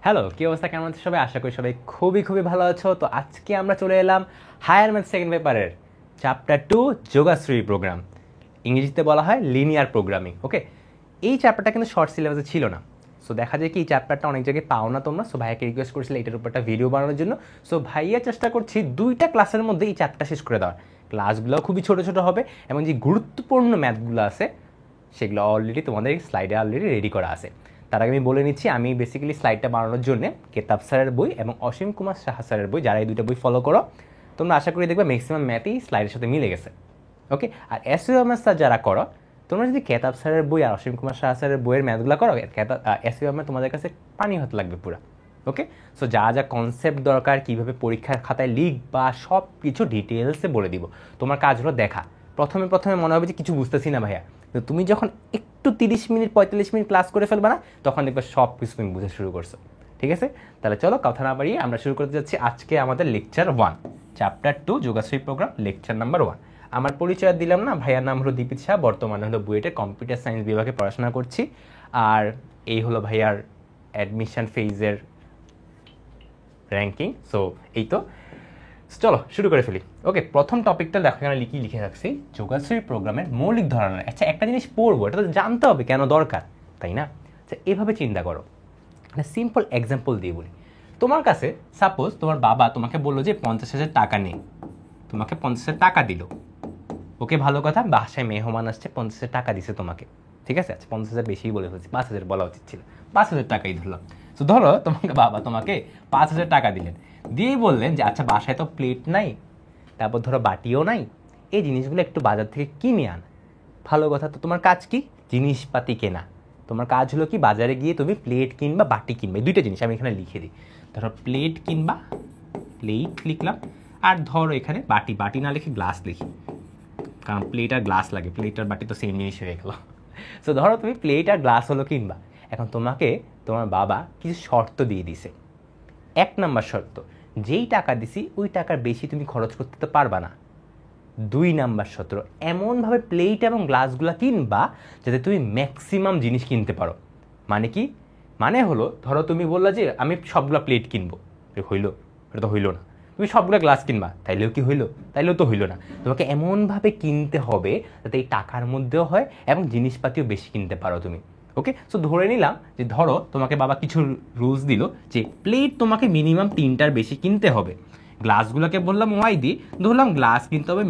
Hello, কি অবস্থা, কেমন আছো সবাই? আশা করি সবাই খুবই খুবই ভালো আছো। তো আজকে আমরা চলে এলাম হায়ার ম্যাথ সেকেন্ড পেপারের চ্যাপ্টার 2 যোগাশ্রী প্রোগ্রাম। ইংরেজিতে বলা হয় লিনিয়ার প্রোগ্রামিং। ওকে, এই চ্যাপ্টারটা কিন্তু শর্ট সিলেবাসে ছিল না। সো দেখা যায় কি এই চ্যাপ্টারটা অনেক জায়গায় পাও না তোমরা। সো ভাইয়াকে রিকোয়েস্ট করেছিল এটার উপর একটা ভিডিও বানানোর জন্য। সো ভাইয়া চেষ্টা করছি 2টা ক্লাসের মধ্যে এই চ্যাপ্টারটা শেষ করে দেওয়ার। ক্লাসগুলোও খুবই ছোটো ছোটো হবে এবং যে গুরুত্বপূর্ণ ম্যাথগুলো আছে সেগুলো অলরেডি তোমাদের স্লাইডে অলরেডি রেডি করা আছে। তার আগে আমি বলে নিচ্ছি, আমি বেসিক্যালি স্লাইডটা বানানোর জন্য কেতাব স্যারের বই এবং অসীম কুমার সাহা স্যারের বই, যারা এই দুটো বই ফলো করো তোমরা আশা করি দেখবে ম্যাক্সিমাম ম্যাথই স্লাইডের সাথে মিলে গেছে। ওকে, আর এসইউএমএস স্যার যারা করো তোমরা যদি কেতাব স্যারের বই আর অসীম কুমার সাহা স্যারের বইয়ের ম্যাথগুলো করো, এসইউএমএস তোমাদের কাছে পানি হতে লাগবে পুরা। ওকে, সো যা যা কনসেপ্ট দরকার, কীভাবে পরীক্ষার খাতায় লিখবা, সব কিছু ডিটেলসে বলে দিব। তোমার কাজ হলো দেখা। প্রথমে প্রথমে মনে হবে যে কিছু বুঝতেছি না ভাইয়া, তো তুমি যখন একটু 30 মিনিট 45 মিনিট ক্লাস করে ফেলবে না, তখন দেখবে সব কিছু তুমি বুঝতে শুরু করছো। ঠিক আছে, তাহলে চলো কথা না বাড়িয়ে আমরা শুরু করতে যাচ্ছি আজকে আমাদের lecture 1, chapter 2 Yogashree program, lecture number 1। আমার পরিচয় দিলাম না, ভাইয়ার নাম হলো দীপিত শাহ, বর্তমানে হলো বুয়েটের কম্পিউটার সায়েন্স বিভাগে পড়াশোনা করছি। আর এই হলো ভাইয়ার অ্যাডমিশন ফেজের র্যাঙ্কিং। সো এই তো, চলো শুরু করে ফেলি। ওকে, প্রথম টপিকটা দেখো এখানে লিখে রাখছি, যোগাশ্রী প্রোগ্রামের মৌলিক ধারণা। আচ্ছা, একটা জিনিস পড়বো, এটা তো জানতে হবে কেন দরকার, তাই না? আচ্ছা, এভাবে চিন্তা করো, একটা সিম্পল এক্সাম্পল দিয়ে বলি। তোমার কাছে সাপোজ তোমার বাবা তোমাকে বললো যে 50,000 টাকা নেই, তোমাকে 50,000 টাকা দিল। ওকে, ভালো কথা, বাসায় মেহমান আসছে, 50,000 টাকা দিছে তোমাকে। ঠিক আছে, আচ্ছা 50,000 বেশিই বলে ফেলছি, 5,000 বলা উচিত ছিল, 5,000 টাকাই ধরলাম। তো ধরো তোমাকে বাবা তোমাকে 5,000 টাকা দিলেন, দিয়েই বললেন যে আচ্ছা বাসায় তো প্লেট নাই, তারপর ধরো বাটিও নাই, এই জিনিসগুলো একটু বাজার থেকে কিনে আন। ভালো কথা, তো তোমার কাজ কি? জিনিসপাতি কেনা। তোমার কাজ হলো কি, বাজারে গিয়ে তুমি প্লেট কিনবা, বাটি কিনবা। এই দুইটা জিনিস আমি এখানে লিখে দিই। ধরো প্লেট কিনবা, প্লেট লিখলাম। আর ধরো এখানে বাটি, বাটি না লিখে গ্লাস লিখি, কারণ প্লেট আর গ্লাস লাগে, প্লেট আর বাটি তো সেম জিনিস হয়ে গেল। সো ধরো তুমি প্লেট আর গ্লাস হলো কিনবা। এখন তোমাকে তোমার বাবা কিছু শর্ত দিয়ে দিছে। 1 নম্বর শর্ত, যেই টাকা দিছি ওই টাকার বেশি তুমি খরচ করতে তো পারবা না। 2 নম্বর শর্ত, এমনভাবে প্লেট এবং গ্লাসগুলো কিনবা যাতে তুমি ম্যাক্সিমাম জিনিস কিনতে পারো। মানে কি? মানে হলো ধরো তুমি বললা যে আমি সবগুলো প্লেট কিনবো, হইলো? এটা তো হইলো না। তুমি সবগুলো গ্লাস কিনবা, তাইলেও কি হইলো? তাইলেও তো হইলো না। তোমাকে এমনভাবে কিনতে হবে যাতে এই টাকার মধ্যেও হয় এবং জিনিসপাতিও বেশি কিনতে পারো তুমি। ওকে, সো ধরে নিলাম যে ধরো তোমাকে বাবা কিছু রুলস দিল যে প্লেট তোমাকে মিনিমাম 3টার বেশি কিনতে হবে, গ্লাসগুলোকে বললাম ওয়াই দি, ধরলাম গ্লাস কিনতে হবে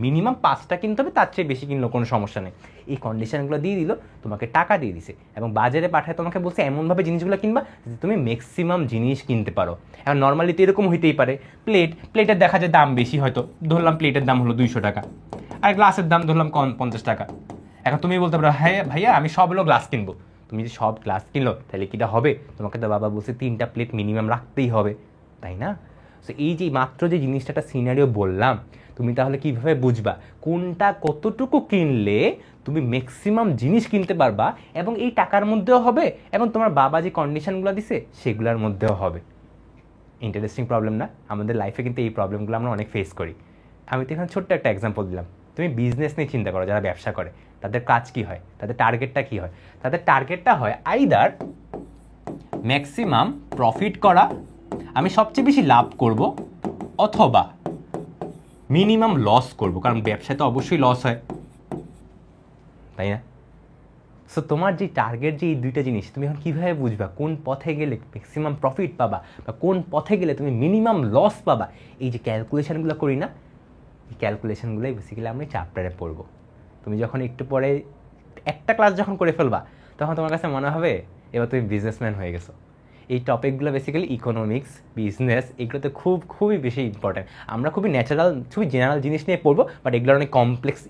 মিনিমাম 5টা কিনতে হবে, তার চেয়ে বেশি কিনলেও কোনো সমস্যা নেই। এই কন্ডিশনগুলো দিয়ে দিল, তোমাকে টাকা দিয়ে দিছে এবং বাজারে পাঠায় তোমাকে বলছে এমনভাবে জিনিসগুলো কিনবা যে তুমি ম্যাক্সিমাম জিনিস কিনতে পারো। এখন নর্মালি তো এরকম হইতেই পারে, প্লেটের দেখা যায় দাম বেশি, হয়তো ধরলাম প্লেটের দাম হলো 200 টাকা, আর গ্লাসের দাম ধরলাম 50 টাকা। এখন তুমি বলতে পারো হ্যাঁ ভাইয়া আমি সবগুলো গ্লাস কিনবো। তুমি যদি সব গ্লাস কিনলো তাহলে কিটা হবে? তোমাকে তো বাবা বলছে 3টা প্লেট মিনিমাম রাখতেই হবে, তাই না? সো এই যে মাত্র যে জিনিসটা একটা সিনারিও বললাম, তুমি তাহলে কিভাবে বুঝবা কোনটা কতটুকু কিনলে তুমি ম্যাক্সিমাম জিনিস কিনতে পারবা এবং এই টাকার মধ্যেও হবে এবং তোমার বাবা যে কন্ডিশনগুলো দিছে সেগুলোর মধ্যেও হবে। ইন্টারেস্টিং প্রবলেম না? আমাদের লাইফে কিন্তু এই প্রবলেমগুলো আমরা অনেক ফেস করি। আমি তো এখানে ছোট্ট একটা এক্সাম্পল দিলাম। তুমি বিজনেস নিয়ে চিন্তা করো, যারা ব্যবসা করে তাদের কাজ কি হয়, তাদের টার্গেটটা কি হয়? তাদের টার্গেটটা হয় আইদার ম্যাক্সিমাম প্রফিট করা, আমি সবচেয়ে বেশি লাভ করব, অথবা মিনিমাম লস করব, কারণ ব্যবসায় তো অবশ্যই লস হয়, তাই না? সো তোমার যে টার্গেট, যে এই দুইটা জিনিস, তুমি এখন কীভাবে বুঝবা কোন পথে গেলে ম্যাক্সিমাম প্রফিট পাবা বা কোন পথে গেলে তুমি মিনিমাম লস পাবা? এই যে ক্যালকুলেশনগুলো করি না, এই ক্যালকুলেশনগুলোই বেসিক্যালি আমরা চ্যাপ্টারে পড়বো। তুমি যখন একটু পরে একটা ক্লাস যখন করে ফেলবা, তখন তোমার কাছে মনে হবে এবার তুমি বিজনেসম্যান হয়ে গেছো। এই টপিকগুলো বেসিক্যালি ইকোনমিক্স, বিজনেস, এগুলোতে খুবই বেশি ইম্পর্টেন্ট। আমরা খুবই ন্যাচারাল, খুবই জেনারেল জিনিস নিয়ে পড়বো, বাট এগুলোর অনেক কমপ্লেক্স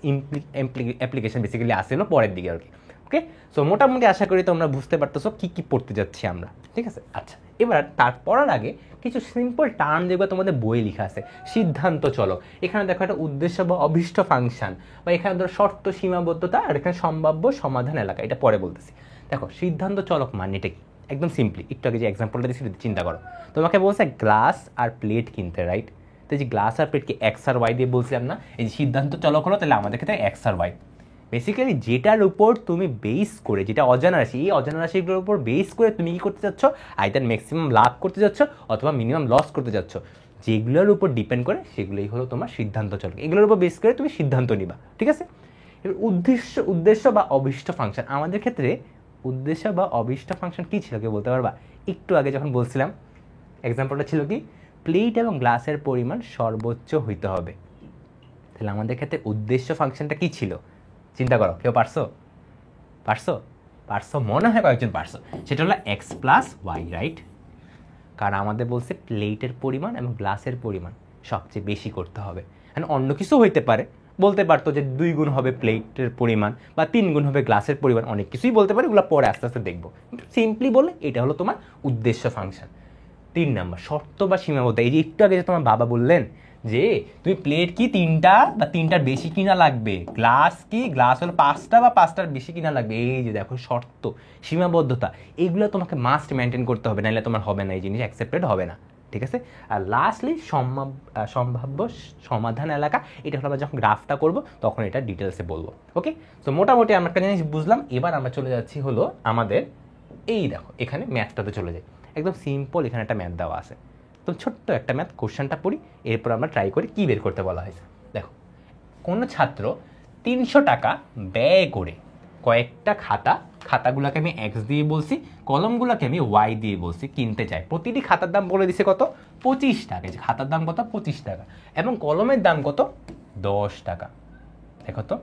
অ্যাপ্লিকেশন বেসিক্যালি আসে হলো পরের দিকে আর কি। ওকে, সো মোটামুটি আশা করি তোমরা বুঝতে পারতেছো কী কী পড়তে যাচ্ছি আমরা। ঠিক আছে, আচ্ছা এবার তার পড়ার আগে কিছু সিম্পল টার্ম যেগুলো তোমাদের বই লেখা আছে। সিদ্ধান্ত চলক, এখানে দেখো একটা উদ্দেশ্য বা অভীষ্ট ফাংশন, বা এখানে ধরো শর্ত সীমাবদ্ধতা, আর এখানে সম্ভাব্য সমাধান এলাকা, এটা পরে বলতেছি। দেখো সিদ্ধান্ত চলক মানেটা কি, একদম সিম্পলি একটু আগে যে এক্সাম্পলটা দিচ্ছি চিন্তা করো। তোমাকে বলছে গ্লাস আর প্লেট কিনতে, রাইট? তো এই যে গ্লাস আর প্লেটকে এক্স আর ওয়াই দিয়ে বলছিলাম না, এই যে সিদ্ধান্ত চলক হলো, তাহলে আমাদের ক্ষেত্রে এক্স আর ওয়াই। বেসিক্যালি যেটার উপর তুমি বেস করে, যেটা অজানা রাশি, এই অজানা রাশিগুলোর উপর বেস করে তুমি কি করতে যাচ্ছ, আইদার ম্যাক্সিমাম লাভ করতে যাচ্ছ অথবা মিনিমাম লস করতে যাচ্ছ, যেগুলোর উপর ডিপেন্ড করে সেগুলোই হলো তোমার সিদ্ধান্ত চলক। এগুলোর উপর বেস করে তুমি সিদ্ধান্ত নিবা, ঠিক আছে। এবার উদ্দেশ্য বা অভীষ্ট ফাংশন, আমাদের ক্ষেত্রে উদ্দেশ্য বা অভীষ্ট ফাংশন কী ছিল কেউ বলতে পারবা? একটু আগে যখন বলছিলাম এক্সাম্পলটা ছিল কি, প্লেট এবং গ্লাসের পরিমাণ সর্বোচ্চ হইতে হবে। তাহলে আমাদের ক্ষেত্রে উদ্দেশ্য ফাংশনটা কী ছিল? চিন্তা করো, কেউ পারছো মনে হয় কয়েকজন পারছো। সেটা হলো এক্স প্লাস ওয়াই, রাইট? কারণ আমাদের বলছে প্লেটের পরিমাণ এবং গ্লাসের পরিমাণ সবচেয়ে বেশি করতে হবে। মানে অন্য কিছু হইতে পারে, বলতে পারতো যে 2 গুণ হবে প্লেটের পরিমাণ বা 3 গুণ হবে গ্লাসের পরিমাণ, অনেক কিছুই বলতে পারে, এগুলো পরে আস্তে আস্তে দেখবো। সিম্পলি বলে এটা হলো তোমার উদ্দেশ্য ফাংশন। 3 নাম্বার শর্ত বা সীমাবদ্ধ। এই যে একটু আগে যে তোমার বাবা বললেন যে তুমি প্লেট কি 3টা বা 3টার বেশি কিনা লাগবে, গ্লাস কি গ্লাস হলো 5টা বা 5টার বেশি কিনা লাগবে, এই যে দেখো শর্ত, সীমাবদ্ধতা, এইগুলো তোমাকে মাস্ট মেনটেন করতে হবে, নাহলে তোমার হবে না, এই জিনিস অ্যাকসেপ্টেড হবে না, ঠিক আছে। আর লাস্টলি সম্ভাব্য সমাধান এলাকা, এটা হলো আমরা যখন গ্রাফটা করব তখন এটা ডিটেলসে বলবো। ওকে, তো মোটামুটি আমরা একটা জিনিস বুঝলাম। এবার আমরা চলে যাচ্ছি হলো আমাদের এই দেখো এখানে ম্যাথটাতে চলে যাই। একদম সিম্পল, এখানে একটা ম্যাথ দেওয়া আছে, তো ছোট্ট একটা ম্যাথ, কোশ্চেনটা পড়ি, এরপর আমরা ট্রাই করি কী বের করতে বলা হয়েছে। দেখো, কোনো ছাত্র 300 টাকা ব্যয় করে কয়েকটা খাতাগুলোকে আমি এক্স দিয়ে বলছি, কলমগুলোকে আমি ওয়াই দিয়ে বলছি কিনতে চাই। প্রতিটি খাতার দাম বলে দিছে কত? 25 টাকা। যে খাতার দাম কত? 25 টাকা। এবং কলমের দাম কত? 10 টাকা। দেখো তো,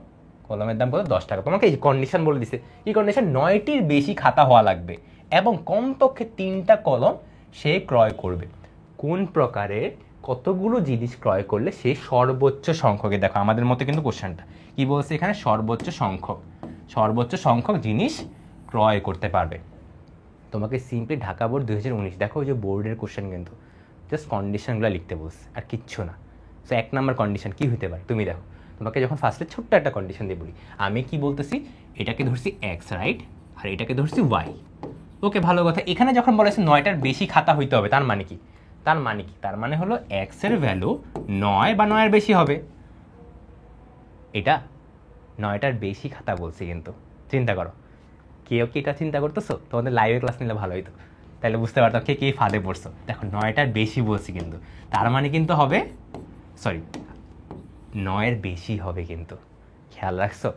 কলমের দাম কত? 10 টাকা। তোমাকে এই কন্ডিশন বলে দিছে, কি কন্ডিশন? 9টির বেশি খাতা হওয়া লাগবে এবং কমপক্ষে 3টা কলম সে ক্রয় করবে। কোন প্রকারের কতগুলো জিনিস ক্রয় করলে সে সর্বোচ্চ সংখ্যকে, দেখো আমাদের মতো কিন্তু কোশ্চেনটা কি বলছে এখানে, সর্বোচ্চ সংখ্যক জিনিস ক্রয় করতে পারবে। তোমাকে সিম্পলি ঢাকা বোর্ড 2019, দেখো ওই যে বোর্ডের কোশ্চেন, কিন্তু জাস্ট কন্ডিশনগুলো লিখতে বলছে আর কিচ্ছু না। সো 1 নম্বর কন্ডিশন কি হতে পারে তুমি দেখো, তোমাকে যখন ফার্স্টে ছোট্ট একটা কন্ডিশন দিয়ে বলি, আমি কি বলতেছি, এটাকে ধরছি এক্স, রাইট, আর এটাকে ধরছি ওয়াই। ওকে, ভালো কথা। এখানে যখন বলেছে 9টার বেশি খাতা হইতে হবে, তার মানে কি? তার মানে হলো এক্স এর ভ্যালু 9 বা 9-এর বেশি হবে। এটা 9টার বেশি খাতা বলছি, কিন্তু চিন্তা করো, কেউ কি এটা চিন্তা করতেছো? তোমাদের লাইভে ক্লাস নিলে ভালো হইতো, তাহলে বুঝতে পারতাম কে ফাঁদে পড়ছো। দেখো 9টার বেশি বলছি, কিন্তু তার মানে কিন্তু হবে, সরি 9-এর বেশি হবে, কিন্তু খেয়াল রাখছো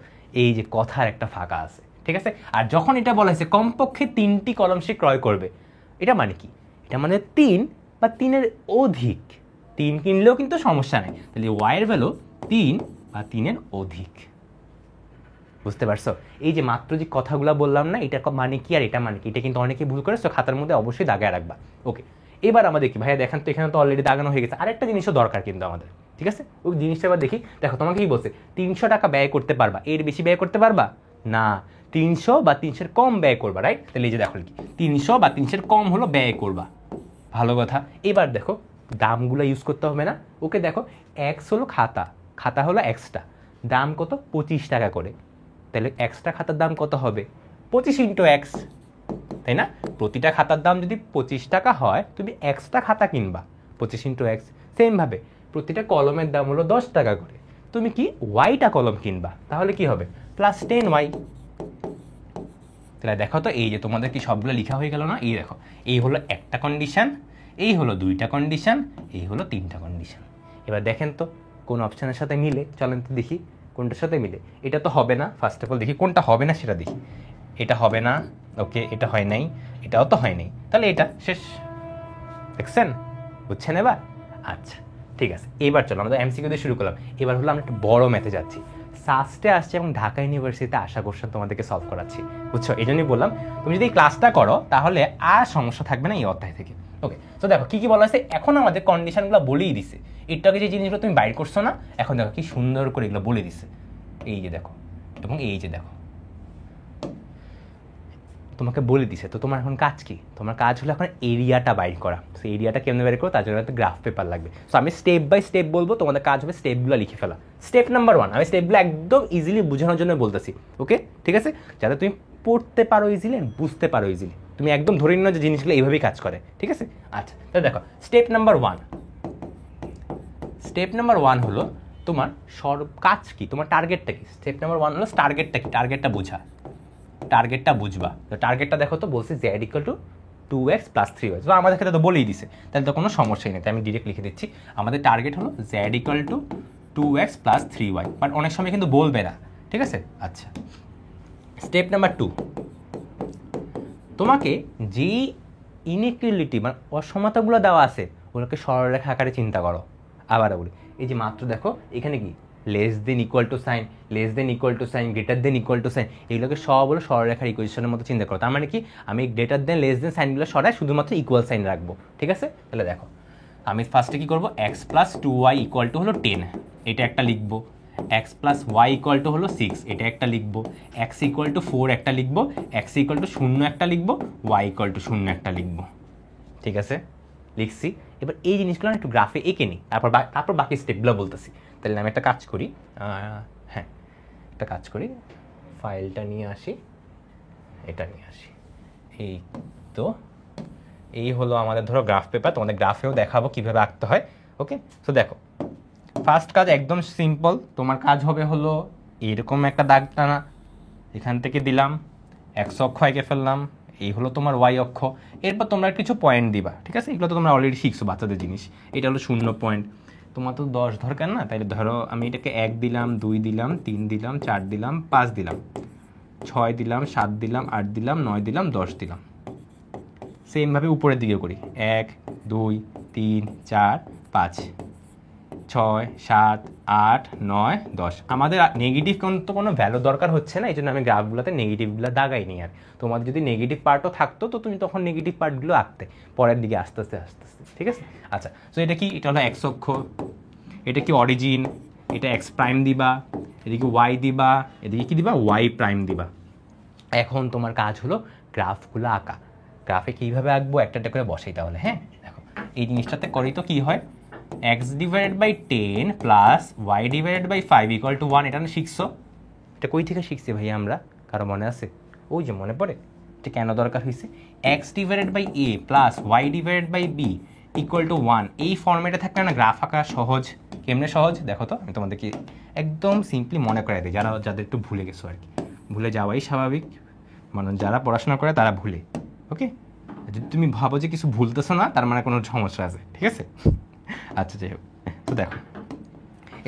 এই যে কথার একটা ফাঁকা আছে, ঠিক আছে। আর যখন এটা বলা হয়েছে কমপক্ষে 3টি কলম সে ক্রয় করবে, এটা মানে কি? এটা মানে 3 বা 3-এর অধিক। 3 কিনলেও কিন্তু সমস্যা নেই, তাহলে ওয়াইয়ের ভ্যালু 3 বা 3-এর অধিক। বুঝতে পারছো? এই যে মাত্র যে কথাগুলো বললাম না, এটা মানে কি আর এটা মানে কি, এটা কিন্তু অনেকে ভুল করে, সো খাতার মধ্যে অবশ্যই দাগায় রাখবা। ওকে, এবার আমাদের কি ভাইয়া দেখেন তো, এখানে তো অলরেডি দাগানো হয়ে গেছে, আরেকটা জিনিসও দরকার কিন্তু আমাদের, ঠিক আছে। ওই জিনিসটা এবার দেখি। দেখো তোমাকে কি বলছে, 300 টাকা ব্যয় করতে পারবা, এর বেশি ব্যয় করতে পারবা না, 300 বা 300-এর কম ব্যয় করবা, রাইট। তাহলে এই যে দেখো কি 300 বা 300-এর কম হলো ব্যয় করবা, ভালো কথা। এবার দেখো দামগুলো ইউজ করতে হবে না। ওকে, দেখো এক্স হলো খাতা হলো এক্সটা, দাম কত? 25 টাকা করে। তাহলে এক্সট্রা খাতার দাম কত হবে? 25 ইন্টু এক্স, তাই না? প্রতিটা খাতার দাম যদি 25 টাকা হয়, তুমি এক্সট্রা খাতা কিনবা 25 ইন্টু এক্স। সেমভাবে প্রতিটা কলমের দাম হলো 10 টাকা করে, তুমি কি ওয়াইটা কলম কিনবা, তাহলে কি হবে? Plus 10 Y. তাহলে দেখো তো, এই যে তোমাদের কি সবগুলো লেখা হয়ে গেল না? এই দেখো, এই হলো একটা কন্ডিশন, এই হলো 2টা কন্ডিশন, এই হলো 3টা কন্ডিশন। এবার দেখেন তো কোন অপশানের সাথে মিলে, চলেন তো দেখি কোনটার সাথে মিলে। এটা তো হবে না, ফার্স্ট অফ অল দেখি কোনটা হবে না সেটা দেখি। এটা হবে না, ওকে, এটা হয় নাই, এটাও তো হয় নাই, তাহলে এটা শেষ। দেখছেন, বুঝছেন এবার? আচ্ছা ঠিক আছে, এবার চলো আমরা এমসিকিউ দিয়ে শুরু করলাম। এবার হলো আমরা একটা বড় ম্যাথে যাচ্ছি, সাস্টে আসছে এবং ঢাকা ইউনিভার্সিটিতে আশা কোশ্চেন তোমাদেরকে সলভ করাচ্ছি, বুঝছো? এই জন্যই বললাম তুমি যদি এই ক্লাসটা করো তাহলে আর সমস্যা থাকবে না এই অধ্যায় থেকে। ওকে, তো দেখো কি বলা আছে, এখন আমাদের কন্ডিশনগুলো বলেই দিছে। এটাকে যে জিনিসগুলো তুমি বাইর করছো না, এখন দেখো কি সুন্দর করে এগুলো বলে দিছে। এই যে দেখো, এবং এই যে দেখো, তোমাকে বলে দিছে। তো তোমার এখন কাজ কি? তোমার কাজ হলো এখন এরিয়াটা বাইর করা। সো এরিয়াটা কেমনে বের করো, তার জন্য একটা গ্রাফ পেপার লাগবে। সো আমি স্টেপ বাই স্টেপ বলবো, তোমাদের কাজ হবে স্টেপগুলো লিখে ফেলা। স্টেপ নাম্বার 1, আমি স্টেপগুলো একদম ইজিলি বোঝানোর জন্য বলতেছি। ওকে, ঠিক আছে, যাতে তুমি পড়তে পারো ইজিলি, বুঝতে পারো ইজিলি। তুমি একদম ধরে নিও যে জিনিসগুলো এইভাবেই কাজ করে, ঠিক আছে? আচ্ছা, তাহলে দেখো স্টেপ নাম্বার 1 হলো তোমার কাজ কি, তোমার টার্গেটটা কি। স্টেপ নাম্বার 1 হলো টার্গেটটা কি, টার্গেটটা বোঝা, টার্গেটটা বুঝবা। তো টার্গেটটা দেখো তো, বলছে z = 2x + 3y। তো আমাদের ক্ষেত্রে তো বলেই দিছে, তাহলে তো কোনো সমস্যাই নেই, তাই আমি ডিরেক্ট লিখে দিচ্ছি আমাদের টার্গেট হলো z = 2x + 3y। বাট অনেক সময় কিন্তু বলবে না, ঠিক আছে। আচ্ছা, স্টেপ নাম্বার 2, তোমাকে যেই ইনইকুয়ালিটি মানে অসমতাগুলো দেওয়া আছে ওগুলোকে সরলরেখা আকারে চিন্তা করো। আবার বলি, এই যে মাত্র দেখো এখানে কি less than equal to sign, less than equal to sign, greater than equal to sign, এগুলোকে সব হলো সরলরেখার ইকুয়েশনের মতো চিন্তা করো। তার মানে কি আমি গ্রেটার দেন লেস দেন সাইনগুলো সরাই শুধুমাত্র ইকুয়াল সাইন রাখবো, ঠিক আছে। তাহলে দেখো আমি ফার্স্টে কি করবো, x + 2y = হলো 10, এটা একটা লিখবো। x + y = হলো 6, এটা একটা লিখবো। x = 4 একটা লিখবো, x = 0 একটা লিখবো, y = 0 একটা লিখবো, ঠিক আছে, লিখছি। এবার এই জিনিসগুলো একটু গ্রাফে এঁকে নিই, তারপর বাকি স্টেপগুলো বলতেছি। তাহলে আমি একটা কাজ করি, হ্যাঁ একটা কাজ করি, ফাইলটা নিয়ে আসি, এটা নিয়ে আসি। এই তো এই হলো আমাদের ধরো গ্রাফ পেপার, তোমাদের গ্রাফেও দেখাবো কীভাবে আঁকতে হয়। ওকে, তো দেখো ফার্স্ট কাজ একদম সিম্পল, তোমার কাজ হবে হলো এরকম একটা দাগ টানা, এখান থেকে দিলাম, x অক্ষ এঁকে ফেললাম, এই হলো তোমার y অক্ষ। এরপর তোমরা কিছু পয়েন্ট দিবা, ঠিক আছে, এগুলো তো তোমরা অলরেডি শিখছো বাচ্চাদের জিনিস। এটা হলো 0 পয়েন্ট, তোমার তো 10 দরকার না, তাইলে ধরো আমি এটাকে 1 দিলাম, 2 দিলাম, 3 দিলাম, 4 দিলাম, 5 দিলাম, 6 দিলাম, 7 দিলাম, 8 দিলাম, 9 দিলাম, 10 দিলাম। সেমভাবে উপরের দিকে করি, 1 2 3 4 5 6 7 8 9 10। আমাদের নেগেটিভ তো কোনো ভ্যালু দরকার হচ্ছে না, এই জন্য আমি গ্রাফগুলোতে নেগেটিভগুলো দাগাইনি। আর তোমাদের যদি নেগেটিভ পার্টও থাকতো তো তুমি তখন নেগেটিভ পার্টগুলো আঁকতে পরের দিকে আস্তে আস্তে আস্তে আস্তে, ঠিক আছে। আচ্ছা, তো এটা কি, এটা হলো x অক্ষ, এটা কি অরিজিন, এটা x প্রাইম দিবা, এদিকে y দিবা, এদিকে কি দিবা, y প্রাইম দিবা। এখন তোমার কাজ হলো গ্রাফগুলো আঁকা। গ্রাফে কীভাবে আঁকবো একটা একটা করে বসাই তাহলে। হ্যাঁ দেখো এই জিনিসটাতে করি তো কী হয়, x/10 + y/5 = 1। এটা না শিখছো, এটা কই থেকে শিখছি ভাই আমরা, কারো মনে আছে? ওই যে মনে পড়ে, এটা কেন দরকার হয়েছে, x/a + y/b = 1। এই ফর্মেটে থাকলে না গ্রাফ আঁকা সহজ। কেমনে সহজ দেখো তো, আমি তোমাদেরকে একদম সিম্পলি মনে করাই দিই, যাদের একটু ভুলে গেছো আর কি। ভুলে যাওয়াই স্বাভাবিক, মানে যারা পড়াশোনা করে তারা ভুলে। ওকে, যদি তুমি ভাবো যে কিছু ভুলতেছো না তার মানে কোনো সমস্যা আছে, ঠিক আছে। আচ্ছা যাই হোক, তো দেখো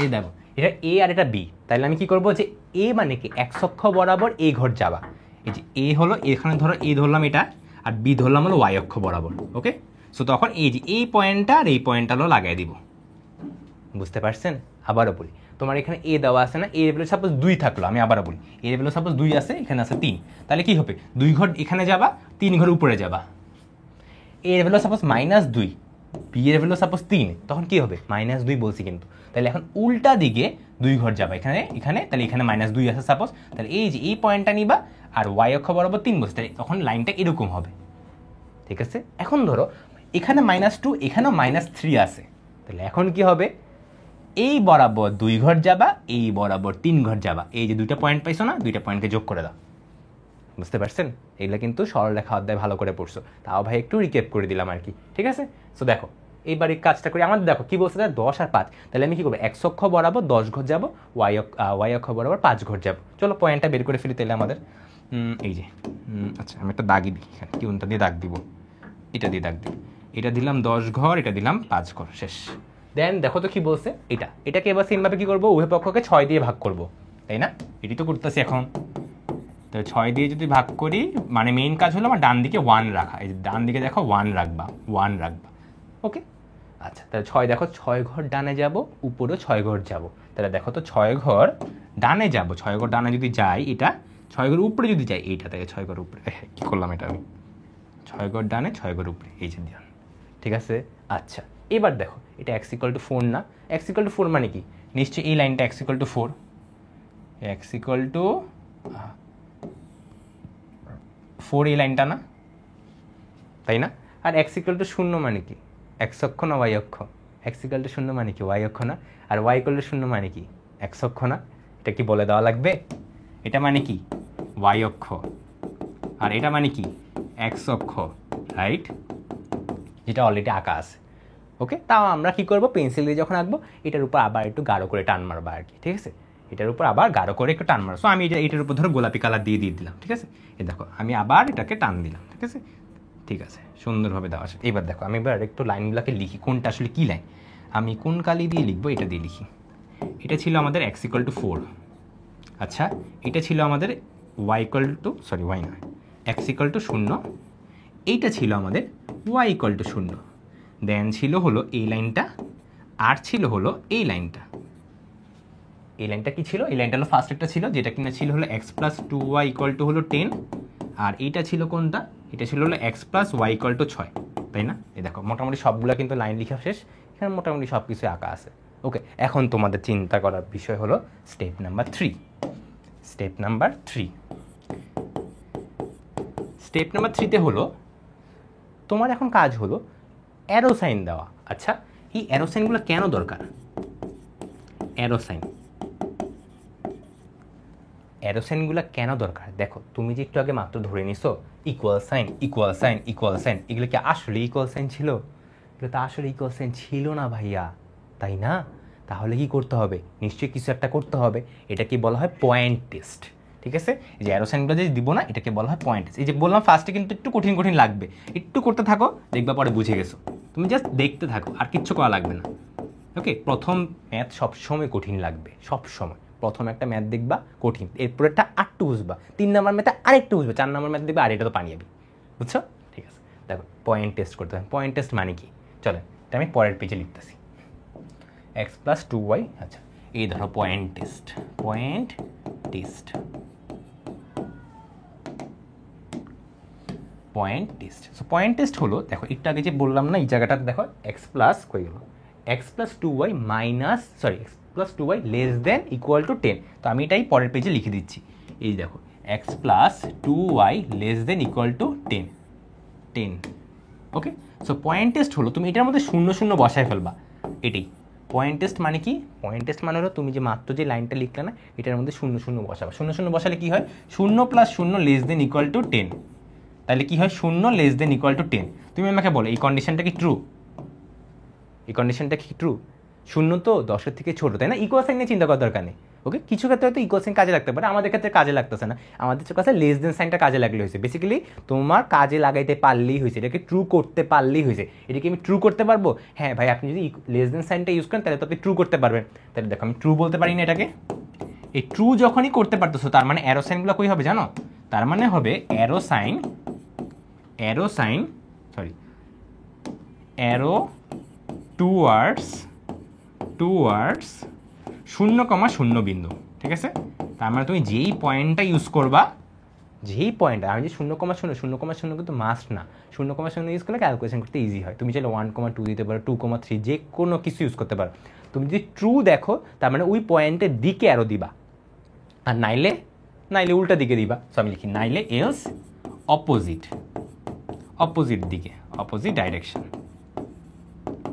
এই দেখো এটা এ আর এটা বি, তাহলে আমি কি করবো, যে এ মানে কি x অক্ষ বরাবর এই ঘর যাবা। এই যে এ হলো, এখানে ধরো এ ধরলাম এটা, আর বি ধরলাম হলো y অক্ষ বরাবর। ওকে, সো তখন এই যে এই পয়েন্টটা আর এই পয়েন্টটা হলো লাগাই দিব, বুঝতে পারছেন। আবারও বলি, তোমার এখানে এ দেওয়া আছে না, এ লেভেলে সাপোজ 2 থাকলো, আমি আবারও বলি এ লেভেলে সাপোজ 2 আছে, এখানে আছে 3, তাহলে কি হবে, 2 ঘর এখানে যাবা, 3 ঘর উপরে যাবা। এ লেভেলে সাপোজ -2, বি এর ভ্যালু সাপোজ 3, তখন কি হবে, -2 বলছি কিন্তু, তাহলে এখন উল্টা দিকে 2 ঘর যাবা, এখানে এখানে, তাহলে এখানে -2 আছে সাপোজ, তাহলে এই যে এই পয়েন্টটা নিবা আর y অক্ষ বরাবর 3 বলছি, তাহলে তখন লাইনটা এরকম হবে, ঠিক আছে। এখন ধরো এখানে -2, এখানেও -3 আছে, তাহলে এখন কি হবে, এই বরাবর 2 ঘর যাবা, এই বরাবর 3 ঘর যাবা, এই যে 2টা পয়েন্ট পাইছো না, 2টা পয়েন্টকে যোগ করে দাও, বুঝতে পারছেন। এগুলো কিন্তু সরলরেখা অধ্যায় ভালো করে পড়ছো, তাও ভাই একটু রিক্যাপ করে দিলাম আর কি, ঠিক আছে। সো দেখো এইবার এই কাজটা করি, আমাদের দেখো কি বলছে, 10 আর 5, তাহলে আমি কি করবো, x অক্ষ বরাবর 10 ঘর যাবো, y অক্ষ বরাবর 5 ঘর যাবো। চলো পয়েন্টটা বের করে ফেলি তাহলে আমাদের, এই যে আচ্ছা আমি একটা দাগই দিই, এখানে কোনটা দিয়ে দাগ দিব, এটা দিয়ে দাগ দিই, এটা দিলাম 10 ঘর, এটা দিলাম 5 ঘর, শেষ। দেন দেখো তো কি বলছে, এটাকে এবার সেমভাবে কি করবো, উভয় পক্ষকে 6 দিয়ে ভাগ করবো, তাই না, এটি তো করতেছি এখন। তো 6 দিয়ে যদি ভাগ করি, মানে মেইন কাজ হলো আমার ডান দিকে 1 রাখা, এই ডান দিকে দেখো 1 রাখবা, 1 রাখবা। ওকে, আচ্ছা তাহলে 6 দেখো, 6 ঘর ডানে যাব, উপরেও 6 ঘর যাব, তাহলে দেখো তো 6 ঘর ডানে যাব, 6 ঘর ডানে যদি যাই, এটা 6 ঘর উপরে যদি যাই, এইটা থেকে 6 ঘর উপরে, কি করলাম এটা আমি, 6 ঘর ডানে 6 ঘর উপরে, এই যে দিলাম, ঠিক আছে। আচ্ছা এবার দেখো এটা x = 4 না, x = 4 মানে কি, নিশ্চয়ই এই লাইনটা x = 4, x = 4 এই লাইনটা না, তাই না। আর x = 0 মানে কি, x অক্ষ না y অক্ষ, x = 0 মানে কি y অক্ষ না, আর y = 0 মানে কি x অক্ষ না। এটা কি বলে দেওয়া লাগবে, এটা মানে কি y অক্ষ, আর এটা মানে কি x অক্ষ, রাইট, যেটা অলরেডি আঁকা আছে। ওকে, তাও আমরা কী করবো, পেন্সিল দিয়ে যখন আঁকবো এটার উপর আবার একটু গাঢ় করে টান মারবো আর কি, ঠিক আছে, এটার উপর আবার গাঢ় করে একটু টান মারবো। সো আমি এটার উপর ধরো গোলাপি কালার দিয়ে দিলাম, ঠিক আছে, এই দেখো আমি আবার এটাকে টান দিলাম, ঠিক আছে, ঠিক আছে, সুন্দরভাবে দেওয়া আছে। এবার দেখো আমি এবার একটু লাইনগুলোকে লিখি, কোনটা আসলে কী লাইন, আমি কোন কালি দিয়ে লিখবো এটা দিয়ে লিখি। এটা ছিল আমাদের x=4, আচ্ছা এটা ছিল আমাদের y না x=0, এইটা ছিল আমাদের y=0, দেন ছিল হলো এই লাইনটা, আর ছিল হলো এই লাইনটা। এই লাইনটা কি ছিল, এই লাইনটা হলো ফার্স্ট একটা ছিল যেটা কিনা ছিল হলো x+2y হলো 10, আর এইটা ছিল কোনটা, এটা ছিল হলো x+y=6, তাই না? এই দেখো মোটামুটি সবগুলো কিন্তু লাইন লেখা শেষ, এখানে মোটামুটি সব কিছু আঁকা আছে। ওকে, এখন তোমাদের চিন্তা করার বিষয় হলো স্টেপ নাম্বার 3। স্টেপ নাম্বার 3তে হলো তোমার এখন কাজ হলো অ্যারো সাইন দেওয়া। আচ্ছা এই অ্যারো সাইনগুলো কেন দরকার, অ্যারো সাইনগুলো কেন দরকার, দেখো তুমি যে একটু আগে মাত্র ধরে নিছো ইকুয়াল সাইন, এগুলো কি আসলে ইকুয়াল সাইন ছিল? এগুলো তো আসলে ইকুয়াল সাইন ছিল না ভাইয়া, তাই না? তাহলে কি করতে হবে, নিশ্চয়ই কিছু একটা করতে হবে, এটাকে বলা হয় পয়েন্ট টেস্ট, ঠিক আছে? যে অ্যারো সাইনগুলো যে দিব না এটাকে বলা হয় পয়েন্ট টেস্ট। এই যে বললাম ফার্স্টে কিন্তু একটু কঠিন লাগবে, একটু করতে থাকো দেখবা পরে বুঝে গেছো, তুমি জাস্ট দেখতে থাকো আর কিচ্ছু করা লাগবে না। ওকে, প্রথম ম্যাথ সবসময় কঠিন লাগবে, সবসময় প্রথম একটা ম্যাথ দেখবা কঠিন, এরপরেরটা আরেকটু বুঝবা, 3 নম্বর ম্যাথে আরেকটু বুঝবে, 4 নম্বর ম্যাথ দেখবে আর এটা তো পানি যাবে, বুঝছো? ঠিক আছে, দেখো পয়েন্ট টেস্ট করতে হবে। পয়েন্ট টেস্ট মানে কি, চলো এটা আমি পরের পেজে লিখতেছি, x+2y। আচ্ছা এই ধরো point test, point so point test হলো, দেখো একটু আগে যে বললাম না এই জায়গাটা দেখো x+2y x+2y < 10। তো আমি এটাই পরের পেজে লিখে দিচ্ছি, এই দেখো x+2y < 10। ওকে, সো পয়েন্ট টেস্ট হলো তুমি এটার মধ্যে 0 বসায় ফেলবা, এটাই পয়েন্ট টেস্ট মানে কি, পয়েন্ট টেস্ট মানে হলো তুমি যে মাত্র যে লাইনটা লিখলে না এটার মধ্যে 0 বসাবা। 0 বসালে কি হয়, 0 + 0 < 10, তাহলে কি হয় 0 < 10। তুমি আমাকে বলো এই কন্ডিশনটা কি ট্রু, শূন্য তো 10-এর থেকে ছোট, তাই না? ইকুয়াল সাইন নিয়ে চিন্তা করার দরকার নেই। ওকে, কিছু ক্ষেত্রে হয়তো ইকুয়াল সাইন কাজে লাগতে পারে, আমাদের ক্ষেত্রে কাজে লাগতেছে না, আমাদের কাছে লেস দেন সাইনটা কাজে লাগলে হয়েছে। বেসিক্যালি তোমার কাজে লাগাইতে পারলেই হয়েছে, এটাকে ট্রু করতে পারলেই হয়েছে। এটাকে আমি ট্রু করতে পারবো, হ্যাঁ ভাই আপনি যদি লেস দেন সাইনটা ইউজ করেন তাহলে তো আপনি ট্রু করতে পারবেন। তাহলে দেখো আমি ট্রু বলতে পারি না এটাকে, এই ট্রু যখনই করতে পারতেছো তার মানে অ্যারো সাইনগুলো কই হবে জানো, তার মানে হবে অ্যারো টুয়ার্ডস 0,0 বিন্দু, ঠিক আছে? তার মানে তুমি যেই পয়েন্টটা ইউজ করবা, যেই পয়েন্ট, আমি যে 0,0 কিন্তু মাস্ট না, 0,0 ইউজ করলে ক্যালকুলেশন করতে ইজি হয়। তুমি চাইলে 1,2 দিতে পারো, 2,3, যে কোনো কিছু ইউজ করতে পারো। তুমি যদি ট্রু দেখো তার মানে ওই পয়েন্টের দিকে আরও দিবা, আর নাইলে উল্টা দিকে দিবা। সো আমি লিখি নাইলে এলস অপোজিট দিকে, অপোজিট ডাইরেকশন,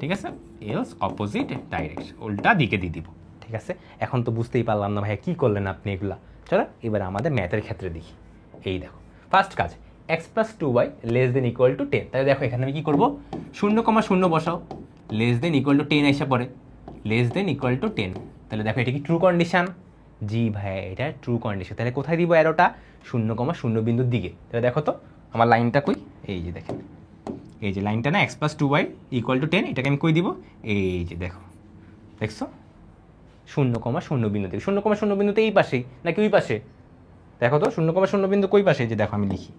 ঠিক আছে? এলস অপোজিট ডাইরেকশন, উল্টা দিকে দিয়ে দিব, ঠিক আছে? এখন তো বুঝতেই পারলাম না ভাইয়া কী করলেন আপনি এগুলা। চলো এবার আমাদের ম্যাথের ক্ষেত্রে দেখি। এই দেখো ফার্স্ট কাজ, x+2y < 10। তাহলে দেখো এখানে আমি কী করবো, 0,0 বসাও, < 10 এসে পড়ে, < 10। তাহলে দেখো এটা কি ট্রু কন্ডিশন? জি ভাইয়া এটা ট্রু কন্ডিশন। তাহলে কোথায় দিব অ্যারোটা, 0,0 বিন্দুর দিকে। তাহলে দেখো তো আমার লাইনটা কই, এই যে দেখেন এই যে লাইনটা না, x+2y = 10, এটাকে আমি কই দিব, এই যে দেখো, দেখছো 0,0 বিন্দু থেকে, 0,0 বিন্দুতে এই পাশেই নাকি ওই পাশে, দেখো তো 0,0 বিন্দু কই পাশে, যে দেখো আমি লিখি,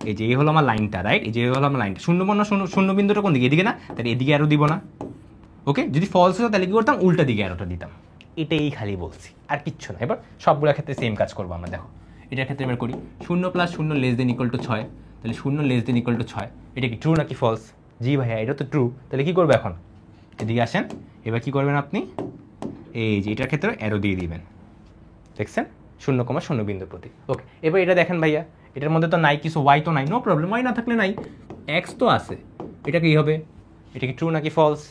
এই যে এই হলো আমার লাইনটা, রাইট? এই যে হলো আমার লাইনটা, 0 বিন্দুটা কোন দিকে, এদিকে না? তাহলে এদিকে অ্যারো দিব না। ওকে, যদি ফলস হতো তাহলে কি করতাম, উল্টা দিকে অ্যারোটা দিতাম। এটাই খালি বলছি, আর কিচ্ছু না। এবার সবগুলোর ক্ষেত্রে সেম কাজ করবো আমরা। দেখো এটার ক্ষেত্রে এবার করি, 0 + 0 < 6, তাহলে 0 < 6, এটা কি ট্রু নাকি ফলস? জি ভাইয়া এটা তো ট্রু। তাহলে কী করবো এখন, এদিকে আসেন, এবার কী করবেন আপনি, এই যে এটার ক্ষেত্রে অ্যারো দিয়ে দিবেন, দেখছেন 0,0 বিন্দুর প্রতি। ওকে, এবার এটা দেখেন ভাইয়া, এটার মধ্যে তো নাই কিছু, ওয়াই তো নাই, নো প্রবলেম, ওয়াই না থাকলে নাই, এক্স তো আছে। এটা কি হবে, এটা কি ট্রু নাকি ফলস?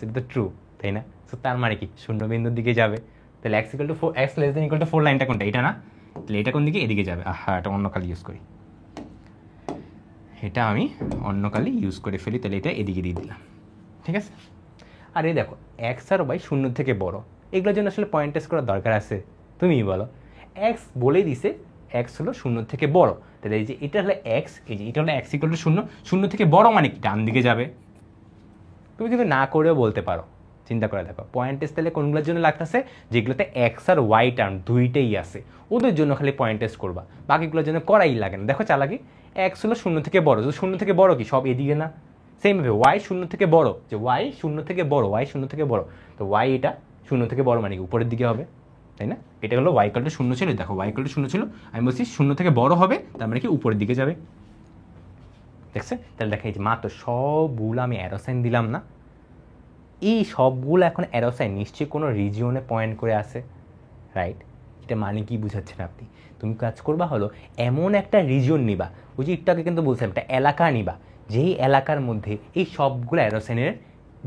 এটা তো ট্রু, তাই না? সো তার মানে কি 0 বিন্দুর দিকে যাবে। তাহলে x < 4 লাইনটা কোনটা, এটা না? তাহলে এটা কোন দিকে, এদিকে যাবে। এটা অন্য কালি ইউজ করি, এটা আমি অন্য কালে ইউজ করে ফেলি, তাহলে এটা এদিকে দিয়ে দিলাম, ঠিক আছে। আর এই দেখো এক্স আর ওয়াই শূন্য থেকে বড়, এগুলোর জন্য আসলে পয়েন্ট টেস্ট করার দরকার আছে? তুমিই বলো। এক্স বলেই দিছে এক্স হলো শূন্য থেকে বড়, তাহলে এই যে এটা হলো এক্স, এই যে এটা হলো এক্স ইকুয়াল টু শূন্য, শূন্য থেকে বড় মানে কি ডান দিকে যাবে। তুমি কিন্তু না করেও বলতে পারো, চিন্তা করে দেখো পয়েন্ট টেস্ট তাহলে কোনগুলোর জন্য লাগতেছে, যেগুলোতে এক্স আর ওয়াই টার্ম দুইটাই আছে ওদের জন্য খালি পয়েন্ট টেস্ট করবা, বাকিগুলোর জন্য করাই লাগে না। দেখো চালাকি, এক্স হলো শূন্য থেকে বড়, তো শূন্য থেকে বড় কি সব এদিকে না, সেমভাবে ওয়াই শূন্য থেকে বড়, যে ওয়াই শূন্য থেকে বড়, ওয়াই শূন্য থেকে বড়, তো ওয়াই এটা শূন্য থেকে বড় মানে কি উপরের দিকে হবে, তাই না। এটা হলো ওয়াই ইকুয়াল টু শূন্য ছিল, দেখো ওয়াই ইকুয়াল টু শূন্য ছিল, আমি বলছি শূন্য থেকে বড় হবে তার মানে কি উপরের দিকে যাবে, দেখছে। তাহলে দেখা যাচ্ছে মাত্র সবগুলো আমি অ্যারো সাইন দিলাম না, এই সবগুলো এখন অ্যারো সাইন নিশ্চয়ই কোনো রিজিয়নে পয়েন্ট করে আসে, রাইট। এটা মানে কি বুঝাচ্ছেন আপনি? তুমি কাজ করবা হলো এমন একটা রিজিয়ন নিবা, ওই যে একটু আগে কিন্তু বলছিলাম একটা এলাকা নিবা, যেই এলাকার মধ্যে এই সবগুলো অ্যারো সাইনের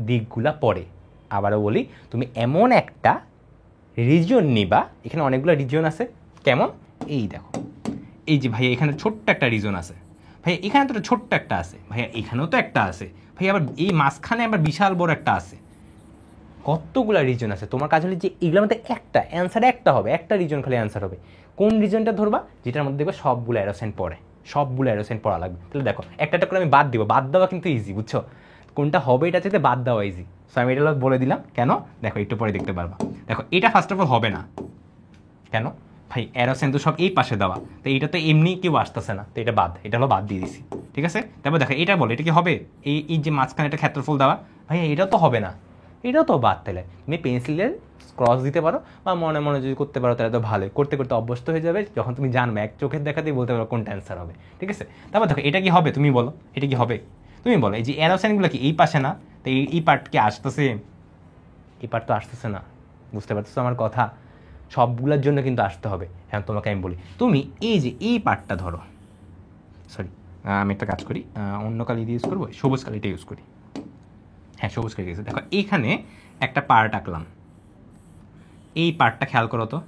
দিকগুলা পড়ে। আবারও বলি, তুমি এমন একটা রিজিয়ন নিবা, এখানে অনেকগুলো রিজিয়ন আছে, কেমন এই দেখো, এই যে ভাইয়া এখানে ছোট্ট একটা রিজন আছে, ভাইয়া এখানে তো ছোট্ট একটা আছে, ভাইয়া এখানেও তো একটা আছে, ভাইয়া আবার এই মাঝখানে আবার বিশাল বড় একটা আছে, কতগুলো রিজন আছে। তোমার কাজ হলে যে এগুলোর মধ্যে একটা অ্যান্সার একটা হবে, একটা রিজন খালি অ্যান্সার হবে। কোন রিজনটা ধরবা যেটার মধ্যে দেখবে সবগুলো অ্যারোসেন পড়ে, সবগুলো অ্যারোসেন পড়া লাগবে। তাহলে দেখো একটা একটা করে আমি বাদ দিব, বাদ দেওয়া কিন্তু ইজি, বুঝছো কোনটা হবে এটা চাইতে বাদ দেওয়া ইজি। সো আমি এটা বলে দিলাম কেন, দেখো একটু পরে দেখতে পারবা। দেখো এটা ফার্স্ট অফ অল হবে না, কেন ভাই অ্যারোসেন তো সব এই পাশে দেওয়া, তো এটা তো এমনি কেউ আসতেছে না, তো এটা বাদ, এটা হলো বাদ দিয়ে দিছি, ঠিক আছে। তারপর দেখো এটা বলো এটা কি হবে, এই যে মাঝখানে একটা ক্ষেত্রফল দেওয়া, ভাই এটাও তো হবে না, এটাও তো বাদ। তাহলে তুমি পেন্সিলের ক্রস দিতে পারো বা মনে মনে যদি করতে পারো তাহলে তো ভালোই, করতে করতে অভ্যস্ত হয়ে যাবে, যখন তুমি জানবে এক চোখের দেখাতেই বলতে পারো কোনটা অ্যান্সার হবে, ঠিক আছে। তারপর দেখো এটা কি হবে, তুমি বলো এটা কি হবে, তুমি বলো। এই যে অ্যারোসাইনগুলো কি এই পাশে না, তো এই পার্ট কি আসতেছে, এই পার্ট তো আসতেছে না, বুঝতে পারতেছো আমার কথা, সবগুলোর জন্য কিন্তু আসতে হবে। হ্যাঁ তোমাকে আমি বলি, তুমি এই যে এই পার্টটা ধরো, সরি আমি একটা কাজ করি, অন্য কালি ইউজ করবো, সবুজ কালিটা ইউজ করি, হ্যাঁ সবুজ কালি গেছে। দেখো এইখানে একটা পার্ট আঁকলাম, এই পার্টটা খেয়াল করো তো,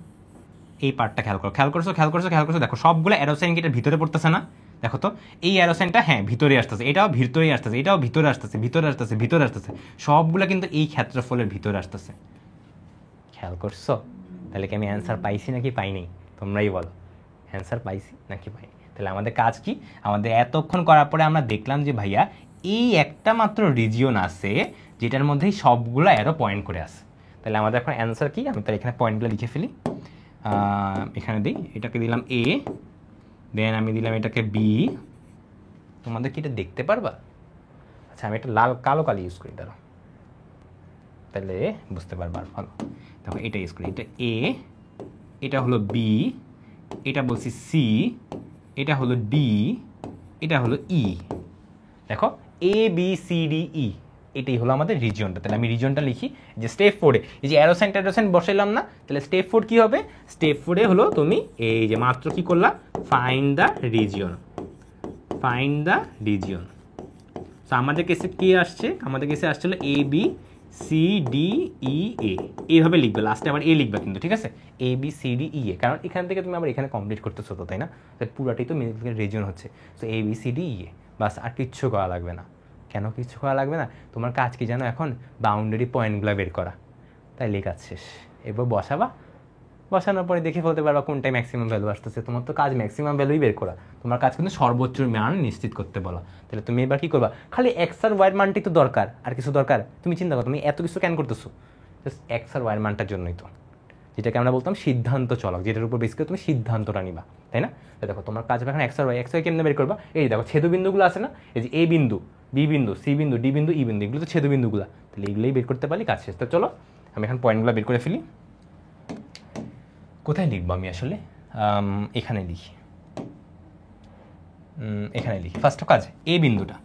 এই পার্টটা খেয়াল করো, খেয়াল করছো খেয়াল করছো খেয়াল করছো, দেখো সবগুলো অ্যারোসাইন কি এটার ভিতরে পড়তেছে না, দেখো তো এই অ্যারোসাইনটা হ্যাঁ ভিতরে আসতেছে, এটাও ভিতরেই আসতেছে, এটাও ভিতরে আসতেছে, ভিতরে আসতেছে, ভিতরে আসতেছে, সবগুলো কিন্তু এই ক্ষেত্রফলের ভিতরে আসতেছে, খেয়াল করছো। তাহলে কি আমি অ্যান্সার পাইছি নাকি পাইনি, তোমরাই বলো, অ্যান্সার পাইছি নাকি পাইনি। তাহলে আমাদের কাজ কি, আমাদের এতক্ষণ করার পরে আমরা দেখলাম যে ভাইয়া এই একটা মাত্র রিজিয়ন আছে যেটার মধ্যেই সবগুলো অ্যারো পয়েন্ট করে আসে। তাহলে আমাদের এখন অ্যান্সার কি, আমি তাহলে এখানে পয়েন্টগুলো লিখে ফেলি, এখানে দিই, এটাকে দিলাম এ, দেন আমি দিলাম এটাকে বি, তোমাদের কি এটা দেখতে পারবা, আচ্ছা আমি একটা লাল কালো কালি ইউজ করি দাঁড়াও, তাহলে বুঝতে পারবা আর ভালো। দেখো এটা ইউজ করি, এটা এ, এটা হলো বি, এটা বলছি সি, এটা হলো ডি, এটা হলো ই, দেখো A B C D E, এটাই হলো আমাদের রিজিয়নটা। তাহলে আমি রিজিয়নটা লিখি যে স্টেপ 4-এ এই যে অ্যারোসাইন ট্যারোসাইন বসাইলাম না, তাহলে স্টেপ 4 কি হবে, স্টেপ 4-এ হলো তুমি এই যে মাত্র কি করলা, find the region, find the region. তো আমাদের কেসে কি আসছে, আমাদের কেসে আসছিল A B C D E এ, এইভাবে লিখবে, লাস্টে আবার এ লিখবে কিন্তু, ঠিক আছে, A B C D E এ, কারণ এখান থেকে তুমি আবার এখানে কমপ্লিট করতেছো তো, তাই না, তাই পুরাটাই তো মিডল রিজিয়ন হচ্ছে। So A B C D E এ, বাস আর কিচ্ছু করা লাগবে না। কেন কিচ্ছু করা লাগবে না, তোমার কাজ কি জানো এখন, বাউন্ডারি পয়েন্টগুলো বের করা, তাই লেখা শেষ। এবার বসাবা, বসানোর পরে দেখে ফেলতে পারবা কোনটাই ম্যাক্সিমাম ভ্যালু আসতেছে, তোমার তো কাজ ম্যাক্সিমাম ভ্যালুই বের করা, তোমার কাজ কিন্তু সর্বোচ্চ মান নিশ্চিত করতে বলা। তাহলে তুমি এবার কি করবা, খালি এক্স আর ওয়াইয়ের মানটাই তো দরকার, আর কিছু দরকার, তুমি চিন্তা করো তুমি এত কিছু কেন করতেছো, জাস্ট এক্স আর ওয়াইয়ের মানটার জন্যই তো, যেটাকে আমরা বলতাম সিদ্ধান্ত চলক, যেটার উপর বেশ করে তুমি সিদ্ধান্তটা নিবা, তাই না। তো দেখো তোমার কাজ এখন এক্স আর ওয়াই কেমনে বের করবা, এই দেখো ছেদবিন্দুগুলো আছে না, এই যে এ বিন্দু বি বিন্দু সি বিন্দু ডি বিন্দু ই বিন্দু, এগুলো তো ছেদবিন্দুগুলো, তাহলে এগুলোই বের করতে পারলে কাজ শেষ। তো চলো আমি এখন পয়েন্টগুলো বের করে ফেলি। কোথায় লিখবো আমি আসলে, এখানে লিখি, এখানে লিখি ফার্স্ট কাজ, এই বিন্দুটা,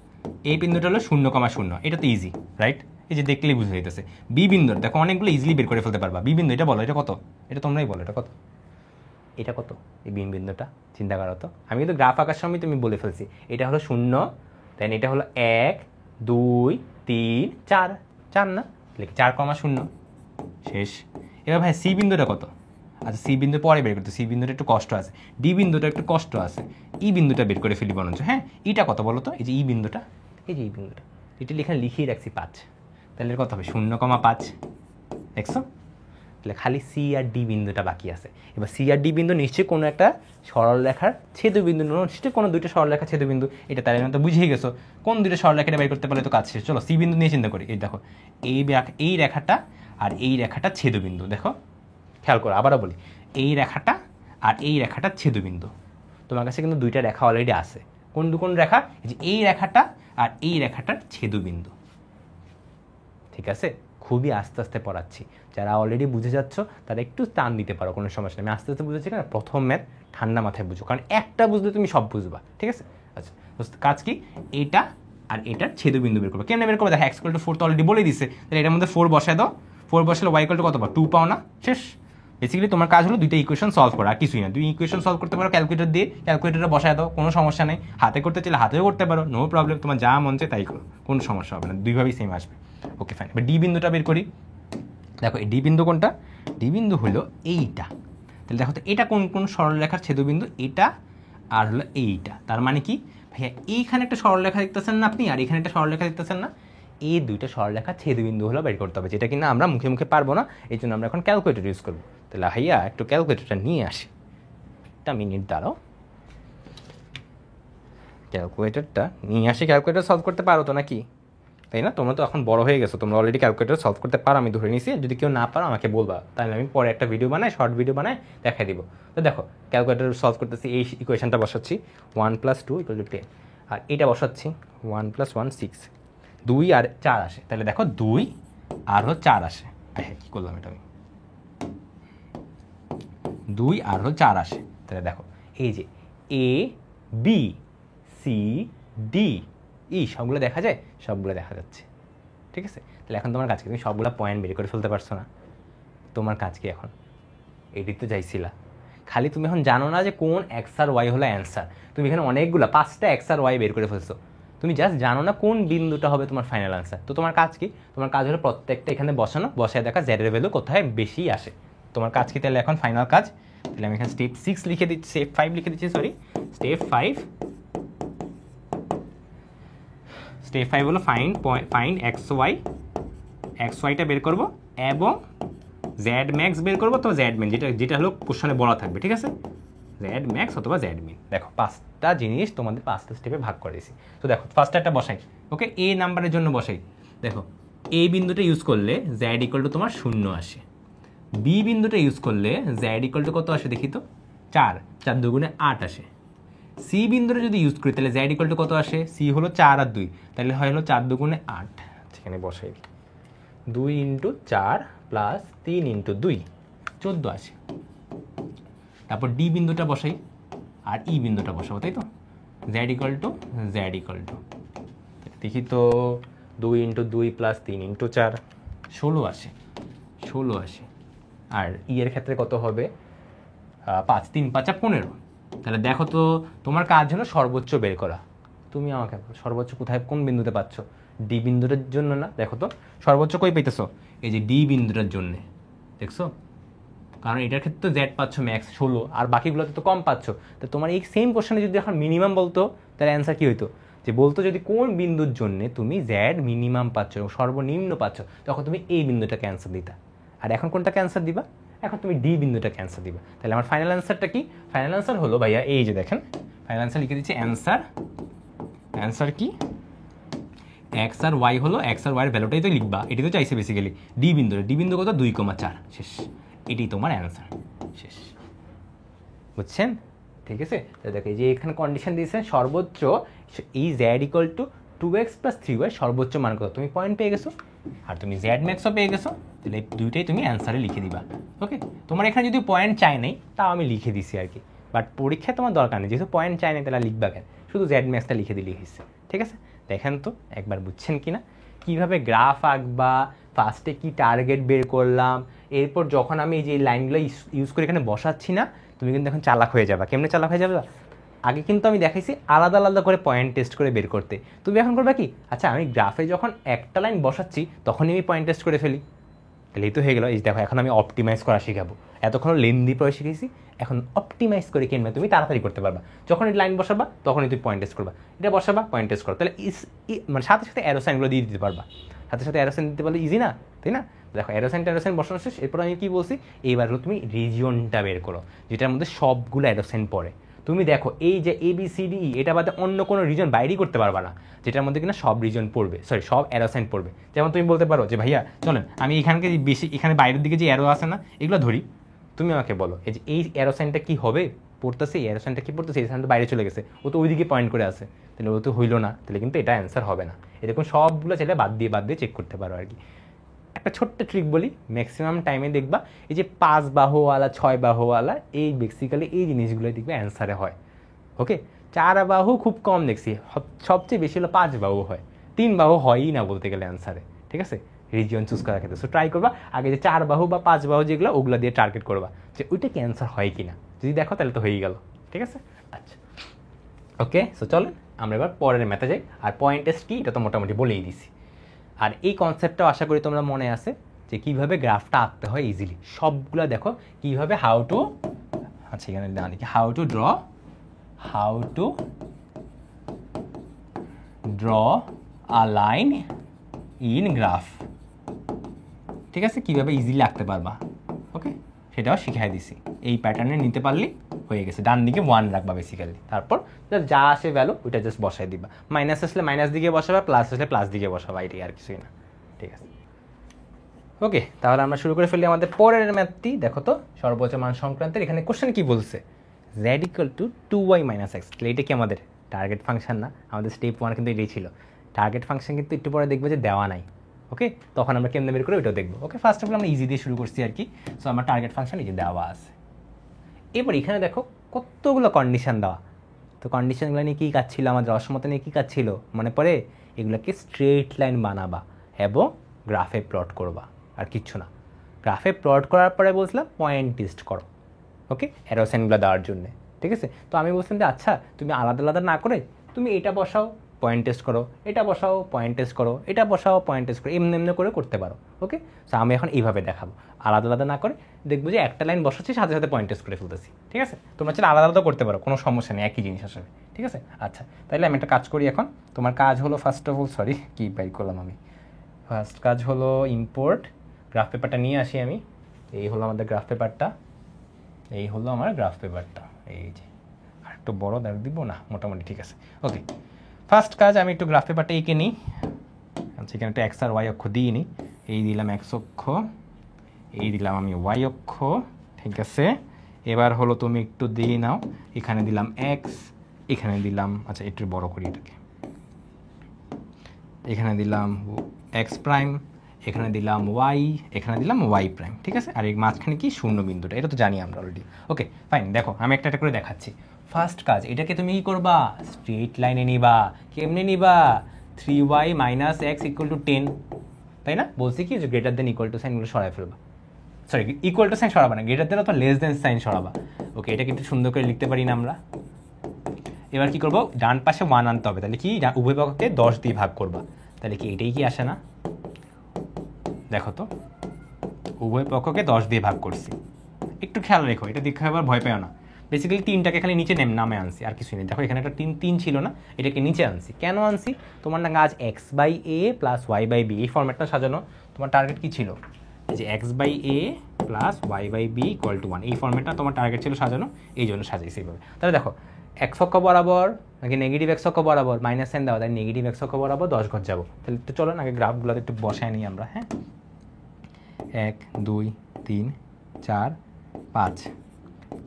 এই বিন্দুটা হলো 0,0, এটা তো ইজি রাইট, এই যে দেখলেই বুঝে যাইতেছে। বি বিন্দুর দেখো অনেকগুলো ইজিলি বের করে ফেলতে পারবা, বি বিন্দু এটা বলো, এটা কত, এটা তোমরাই বলো এটা কত, এটা কত, এই বি বিন্দুটা চিন্তা করো তো, আমি কিন্তু গ্রাফ আঁকার সময় তুমি বলে ফেলছি, এটা হলো 0, দেন এটা হলো 1 2 3 4, 4 না, লিখি 4,0 শেষ। এবার ভাই সি বিন্দুটা কত, আচ্ছা সি বিন্দু পরে বের করতে, সি বিন্দুটা একটু কষ্ট আছে, ডি বিন্দুটা একটু কষ্ট আছে, ই বিন্দুটা বের করে ফেলি বরঞ্চ। হ্যাঁ, ইটা কত বলো তো? এই যে ই বিন্দুটা, এই যে ই বিন্দুটা, এটা লিখিয়ে রাখছি 5, তাহলে কত হবে 0,5, দেখছো? তাহলে খালি সি আর ডি বিন্দুটা বাকি আছে। এবার সি আর ডি বিন্দু নিশ্চয়ই কোনো একটা সরলরেখার ছেদবিন্দু, নিশ্চয়ই কোনো দুইটা সরলরেখার ছেদবিন্দু, এটা তার তো বুঝেই গেছো। কোন দুইটা সরলরেখাটা বের করতে পারলে তো কাজ শেষ। চলো সি বিন্দু নিয়ে চিন্তা করি। এই দেখো এই রেখাটা আর এই রেখাটা ছেদবিন্দু, দেখো খেয়াল করো, আবারও বলি, এই রেখাটা আর এই রেখাটা ছেদবিন্দু। তোমার কাছে কিন্তু দুইটা রেখা অলরেডি আছে। কোন রেখা? এই যে এই রেখাটা আর এই রেখাটার ছেদবিন্দু। ঠিক আছে, খুবই আস্তে আস্তে পড়াচ্ছি, যারা অলরেডি বুঝে যাচ্ছ তারা একটু টান দিতে পারো, কোনো সমস্যা নেই। আমি আস্তে আস্তে বুঝেছি না, প্রথম ম্যাথ ঠান্ডা মাথায় বুঝো, কারণ একটা বুঝলে তুমি সব বুঝবা। ঠিক আছে, আচ্ছা কাজ কি? এটা আর এটার ছেদবিন্দু বের করবো। কেমন বের করবো? দেখো x=4 তো অলরেডি বলে দিছে, তাহলে এটার মধ্যে 4 বসায় দাও। 4 বসালে y= কত পাও? 2 পাও না? শেষ। বেসিক্যালি তোমার কাজ হলো দুইটা ইকুয়েশন সলভ করা, আর কিছুই না। দুই ইকুয়েশন সলভ করতে পারো ক্যালকুলেটর দিয়ে, ক্যালকুলেটরে বসায় দাও, কোনো সমস্যা নেই। হাতে করতে চাইলে হাতেও করতে পারো, নো প্রবলেম, তোমার যা মন চায় তাই করো, কোনো সমস্যা হবে না, দুইভাবেই সেম আসবে। Okay fine. এবার ডি বিন্দুটা বের করি। দেখো এই ডি বিন্দু কোনটা? ডি বিন্দু হলো এইটা। তাহলে দেখো তো এটা কোন সরলরেখার ছেদবিন্দু? এটা আর হলো এইটা। তার মানে কি ভাইয়া, এইখানে একটা সরলরেখা দেখতেছেন না আপনি, আর এখানে একটা সরলরেখা দেখতেছেন না, এই দুইটা সরলরেখার ছেদবিন্দু হলো বের করতে হবে, যেটা কিনা আমরা মুখে মুখে পারবো না, এই জন্য আমরা এখন ক্যালকুলেটর ইউজ করবো। তাহলে ভাইয়া একটু ক্যালকুলেটরটা নিয়ে আসি, একটা মিনিট দাঁড়াও, ক্যালকুলেটরটা নিয়ে আসি। ক্যালকুলেটর সলভ করতে পারো তো নাকি? তাই না? তোমরা তো এখন বড় হয়ে গেছো, তোমরা অলরেডি ক্যালকুলেটর সলভ করতে পারো, আমি ধরে নিছি। যদি কেউ না পারো আমাকে বলবা, তাহলে আমি পরে একটা ভিডিও বানাই, শর্ট ভিডিও বানাই, দেখাই দিব। তো দেখো ক্যালকুলেটর সলভ করতেছি, এই ইকুয়েশনটা বসাচ্ছি 1 + 2 = 10, আর এটা বসাচ্ছি 1 + 1 6, 2 আর 4 আসে। তাহলে দেখো 2 আর 4 আসে। হ্যাঁ, কী করলাম এটা আমি, 2 আর 4 আসে। তাহলে দেখো এই যে A B C D E সবগুলো দেখা যায়, সবগুলো দেখা যাচ্ছে। ঠিক আছে, তাহলে এখন তোমার কাজ কি? তুমি সবগুলো পয়েন্ট বের করে ফেলতে পারছো না? তোমার কাজ কি এখন? এটি তো চাইছিলা, খালি তুমি এখন জানো না যে কোন এক্স আর ওয়াই হলো অ্যান্সার। তুমি এখানে অনেকগুলো 5টা এক্স আর ওয়াই বের করে ফেলছো, তুমি জাস্ট জানো না কোন বিন্দুটা হবে তোমার ফাইনাল অ্যান্সার। তো তোমার কাজ কি? তোমার কাজ হলো প্রত্যেকটা এখানে বসানো, বসায় দেখা জেডের ভ্যালু কোথায় বেশি আসে। তোমার কাজ কি তাহলে এখন ফাইনাল কাজ? তাহলে আমি এখানে স্টেপ 6 লিখে দিচ্ছি, স্টেপ 5 লিখে দিচ্ছি, সরি স্টেপ 5। স্টেপ 5 হলো ফাইন্ড এক্স ওয়াইটা বের করবো এবং জেড ম্যাক্স বের করবো, তো জেড মিন যেটা হলো কোশ্চেনে বলা থাকবে। ঠিক আছে, জেড ম্যাক্স অথবা জেড মিন। দেখো 5টা জিনিস তোমাদের 5টা স্টেপে ভাগ করে দিয়েছি। তো দেখো ফার্স্ট একটা বসাই, ওকে এ নাম্বারের জন্য বসাই। দেখো এ বিন্দুটা ইউজ করলে জেড = তোমার 0 আসে। বি বিন্দুটা ইউজ করলে জেড = কত আসে দেখি তো? 4, 4 2 8 আসে। সি বিন্দুটা যদি ইউজ করি তাহলে জেড = কত আসে? সি হলো 4 আর 2, তাহলে হয় হলো 4 2 8। সেখানে বসাই 2 × 4 + 3 × 2 14 আসে। তারপর ডি বিন্দুটা বসাই আর ই বিন্দুটা বসাবো, তাই তো? জেড দেখি তো, 2 × 2 + 3 × 4 16 আসে, 16 আসে। আর ই এর ক্ষেত্রে কত হবে? 5 3 5 15। তাহলে দেখো তো তোমার কাজ হলো সর্বোচ্চ বের করা। তুমি আমাকে সর্বোচ্চ কোথায় কোন বিন্দুতে পাচ্ছ? ডি বিন্দুটার জন্য না? দেখো তো সর্বোচ্চ কই পাইতেছো? এই যে ডি বিন্দুটার জন্য, দেখছো? কারণ এটার ক্ষেত্রে তো জেড পাচ্ছ ম্যাক্স 16, আর বাকিগুলোতে তো কম পাচ্ছ। তো তোমার এই সেম কোশ্চেনে যদি এখন মিনিমাম বলতো তাহলে অ্যান্সার কী হইতো? যে বলতো যদি কোন বিন্দুর জন্য তুমি জেড মিনিমাম পাচ্ছ এবং সর্বনিম্ন পাচ্ছ, তখন তুমি এই বিন্দুটাকে অ্যান্সার দিতা। আর এখন কোনটা ক্যান্সার দিবা? এখন তুমি ডি বিন্দুটা ক্যান্সার দিবা। তাহলে আমার ফাইনাল অ্যান্সারটা কি? ফাইনাল অ্যান্সার হলো ভাইয়া এই যে দেখেন, ফাইনাল অ্যান্সার লিখে দিচ্ছি। অ্যান্সার কি? এক্স আর ওয়াই হলো, এক্স আর ওয়াইয়ের ভ্যালুটাই তো লিখবা, এটি তো চাইছে বেসিক্যালি। ডি বিন্দু কত? 2,4। শেষ, এটি তোমার অ্যান্সার। শেষ, বুঝছেন? ঠিক আছে, তো দেখো এই যে এখানে কন্ডিশন দিয়েছেন সর্বোচ্চ এই জেড = 2x + 3y সর্বোচ্চ মান কত? তুমি পয়েন্ট পেয়ে গেছো, আর তুমি জেড ম্যাক্সও পেয়ে গেছো। তাহলে এই দুইটাই তুমি অ্যান্সারে লিখে দিবা। ওকে, তোমার এখানে যদি পয়েন্ট চাই নাই তাও আমি লিখে দিছি আর কি, বাট পরীক্ষায় তোমার দরকার নেই, যেহেতু পয়েন্ট চাই নাই তাহলে লিখবা কেন? শুধু জেড ম্যাক্সটা লিখে দিলেই হয়েছে। ঠিক আছে, দেখেন তো একবার বুঝছেন কি না কীভাবে গ্রাফ আঁকবা, ফার্স্টে কি টার্গেট বের করলাম, এরপর যখন আমি এই যে লাইনগুলো ইউজ করে এখানে বসাচ্ছি না, তুমি কিন্তু এখন চালাক হয়ে যাবা। কেমনে চালাক হয়ে যাবে? আগে কিন্তু আমি দেখাইছি আলাদা আলাদা করে পয়েন্ট টেস্ট করে বের করতে, তুমি এখন করবা কি? আচ্ছা আমি গ্রাফে যখন একটা লাইন বসাচ্ছি তখনই আমি পয়েন্ট টেস্ট করে ফেলি, তাহলে এই তো হয়ে গেল। এই দেখো এখন আমি অপটিমাইজ করা শেখাবো। এতক্ষণ লেন্দি পরে শিখেছি, এখন অপটিমাইজ করে কিনবে তুমি তাড়াতাড়ি করতে পারবা। যখন এই লাইন বসাবা তখনই তুমি পয়েন্ট টেস্ট করবা, এটা বসাবা পয়েন্ট টেস্ট করো, তাহলে মানে সাথে সাথে অ্যারো সাইনগুলো দিয়ে দিতে পারবা। সাথে সাথে অ্যারো সাইন দিতে পারলে ইজি না, তাই না? দেখো অ্যারো সাইন বসানো শেষ, এরপর আমি কী বলছি, এইবার তুমি রিজিয়নটা বের করো যেটার মধ্যে সবগুলো অ্যারো সাইন পড়ে। তুমি দেখো এই যে ABCDE এটা বাদে অন্য কোনো রিজন বাইরেই করতে পারবা না যেটার মধ্যে কিনা সব রিজন পড়বে, সরি সব অ্যারো সাইন পড়বে। যেমন তুমি বলতে পারো যে ভাইয়া চলেন আমি এখানকে বেশি এখানে বাইরের দিকে যে অ্যারো আছে না এগুলো ধরি, তুমি আমাকে বলো এই যে এই অ্যারো সাইনটা কী হবে পড়তেছে, এই অ্যারো সাইনটা কী পড়তেছে, এই সাইনটা বাইরে চলে গেছে, ও তো ওইদিকে পয়েন্ট করে আছে, তাহলে ও তো হইলো না, তাহলে কিন্তু এটা অ্যান্সার হবে না। এরকম সবগুলো চাইলে বাদ দিয়ে চেক করতে পারো আর কি। একটা ছোট্ট ট্রিক বলি, ম্যাক্সিমাম টাইমে দেখবা এই যে 5 বাহুওয়ালা 6 বাহুওয়ালা এই বেসিক্যালি এই জিনিসগুলোই দেখবে অ্যান্সারে হয়। ওকে, 4 বাহু খুব কম দেখছি, সবচেয়ে বেশি হলো 5 বাহু হয়, 3 বাহু হয়ই না বলতে গেলে অ্যান্সারে। ঠিক আছে, রিজিয়ন চুজ করার ক্ষেত্রে সো ট্রাই করবা আগে যে 4 বাহু বা 5 বাহু যেগুলো ওগুলো দিয়ে টার্গেট করবা যে ওইটা কি অ্যান্সার হয় কি না, যদি দেখো তাহলে তো হয়েই গেল। ঠিক আছে, আচ্ছা ওকে। সো চলেন আমরা এবার পরের ম্যাথে যাই। আর পয়েন্ট টেস্ট কি এটা তো মোটামুটি বলেই দিছি, আর এই কনসেপ্টটাও আশা করি তোমরা মনে আছে যে কীভাবে গ্রাফটা আঁকতে হয় ইজিলি। সবগুলো দেখো কীভাবে হাউ টু, আচ্ছা এখানে লিখি how to draw a line in graph. ঠিক আছে, কীভাবে ইজিলি আঁকতে পারবা, ওকে সেটাও শিখাই দিছি। এই প্যাটার্নে নিতে পারলে হয়ে গেছে। ডান দিকে 1 রাখবা বেসিক্যালি, তারপর যা আসে ভ্যালু ওইটা জাস্ট বসাই দিবা। মাইনাস আসলে মাইনাস দিকে বসাবা, প্লাস আসলে প্লাস দিকে বসাবা, এটাই আর কিছুই না। ঠিক আছে, ওকে তাহলে আমরা শুরু করে ফেলি আমাদের পরের ম্যাথটি। দেখো তো সর্বোচ্চ মান সংক্রান্তের এখানে কোশ্চেন কি বলছে, z = 2y - x। এটা কি আমাদের টার্গেট ফাংশন না? আমাদের স্টেপ 1 কিন্তু এটাই ছিল। টার্গেট ফাংশন কিন্তু একটু পরে দেখবে যে দেওয়া নাই, ওকে তখন আমরা কেমনে বের করে ওইটাও দেখবো। ওকে ফার্স্ট অফ অল আমরা ইজি দিয়ে শুরু করছি আর কি। সো আমার টার্গেট ফাংশন এই যে দেওয়া আছে। এবার এখানে দেখো কতগুলো কন্ডিশন দেওয়া, তো কন্ডিশনগুলো নিয়ে কী কাজ ছিল আমাদের, অসমতা নিয়ে কী কাজ ছিল মনে পড়ে? এগুলোকে স্ট্রেট লাইন বানাবা এবং গ্রাফে প্লট করবা, আর কিচ্ছু না। গ্রাফে প্লট করার পরে বলছিলাম পয়েন্ট টেস্ট করো, ওকে অ্যারো সাইনগুলো দেওয়ার জন্য। ঠিক আছে, তো আমি বলছিলাম যে আচ্ছা তুমি আলাদা আলাদা না করে তুমি এটা বসাও পয়েন্ট টেস্ট করো, এটা বসাও পয়েন্ট টেস্ট করো, এটা বসাও পয়েন্ট টেস্ট করো, এমনি এমনি করে করতে পারো। ওকে, সো আমি এখন এইভাবে দেখাবো, আলাদা আলাদা না করে দেখবো যে একটা লাইন বসাচ্ছি সাথে সাথে পয়েন্ট টেস্ট করে ফেলতেছি। ঠিক আছে, তোমরা চাইলে আলাদা আলাদা করতে পারো, কোনো সমস্যা নেই, একই জিনিস আসলে। ঠিক আছে, আচ্ছা তাহলে আমি একটা কাজ করি এখন। তোমার কাজ হলো ফার্স্ট অফ অল, সরি কি বাইর করলাম আমি, ফার্স্ট কাজ হলো ইম্পোর্ট গ্রাফ পেপারটা নিয়ে আসি আমি। এই হলো আমাদের গ্রাফ পেপারটা, এই হলো আমার গ্রাফ পেপারটা, এই যে আর একটু বড় দেখ দিব না, মোটামুটি ঠিক আছে। ওকে ফার্স্ট কাজ আমি একটু গ্রাফ পেপারটা এঁকে নিই। আচ্ছা এখানে একটা এক্স আর ওয়াই অক্ষ দিয়ে নিই, এই দিলাম এক্স অক্ষ, এই দিলাম আমি ওয়াই অক্ষ। ঠিক আছে, এবার হলো তুমি একটু দিয়ে নাও, এখানে দিলাম এক্স, এখানে দিলাম, আচ্ছা একটু বড় করি এটাকে, এখানে দিলাম এক্স প্রাইম, এখানে দিলাম ওয়াই, এখানে দিলাম ওয়াই প্রাইম। ঠিক আছে, আর এই মাঝখানে কি শূন্য বিন্দুটা, এটা তো জানি আমরা অলরেডি। ওকে ফাইন, দেখো আমি একটা একটা করে দেখাচ্ছি। ফার্স্ট কাজ, এটাকে তুমি কী করবা, স্ট্রেট লাইনে নিবা। কেমনে নিবা, 3y - x = 10, তাই না? বলছি কি যে গ্রেটার দেন ইকুয়াল টু সাইনগুলো সরাই ফেলবা, সরি ইকুয়াল টু সাইন সরাবা না, গ্রেটার দেন অথবা লেস দেন সাইন সরাবা। ওকে এটা কিন্তু সুন্দর করে লিখতে পারি না আমরা। এবার কি করবো, ডান পাশে 1 আনতে হবে, তাহলে কি উভয় পক্ষকে 10 দিয়ে ভাগ করবা, তাহলে কি এটাই কি আসে না? দেখো তো উভয় পক্ষকে 10 দিয়ে ভাগ করছি, একটু খেয়াল রেখো, এটা দেখে আবার ভয় পেও না। বেসিক্যালি 3টাকে খালি নিচে নামে আনছি, আর কিছুই নেই। দেখো এখানে একটা 3 ছিল না, এটাকে নিচে আনছি। কেন আনছি, তোমার না কাজ x/a + y/b, এই ফর্ম্যাটটা সাজানো। তোমার টার্গেট কি ছিল, এই যে x/a + y/b = 1, এই ফর্ম্যাটটা তোমার টার্গেট ছিল সাজানো, এই জন্য সাজাইছি এইভাবে। তাহলে দেখো x অক্ষ বরাবর নাকি নেগেটিভ x অক্ষ বরাবর মাইনাস সাইন দেওয়া, তাই নেগেটিভ x অক্ষ বরাবর 10 ঘর যাবো। তাহলে একটু চলো আগে গ্রাফগুলোতে একটু বসায় নিই আমরা। হ্যাঁ 1 2 3 4 5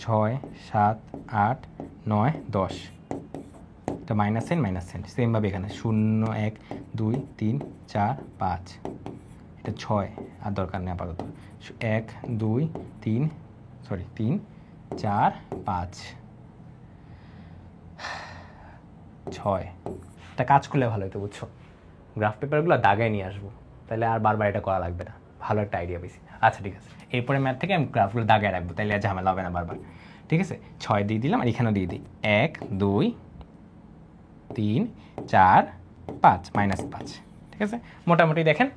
6 7 8 9 10, এটা মাইনাস সাইন সেমভাবে এখানে 0 1 2 3 4 5, এটা 6 আর দরকার নেই আপাতত, 1 2 3 4 5 6। এটা কাজ করলে ভালো হতো বুঝছো, গ্রাফ পেপারগুলো দাগায় নিয়ে আসবো, তাহলে আর বারবার এটা করা লাগবে না, ভালো একটা আইডিয়া পেয়েছি। আচ্ছা ঠিক আছে, এরপরে ম্যাথ থেকে আমি গ্রাফগুলো দাগায় রাখবো, তাহলে আর ঝামেলা হবে না বারবার। ঠিক আছে, 6 দিয়ে দিলাম, আর এখানেও দিয়ে দিই 1 2 3 4 5 -5। ঠিক আছে, মোটামুটি দেখেন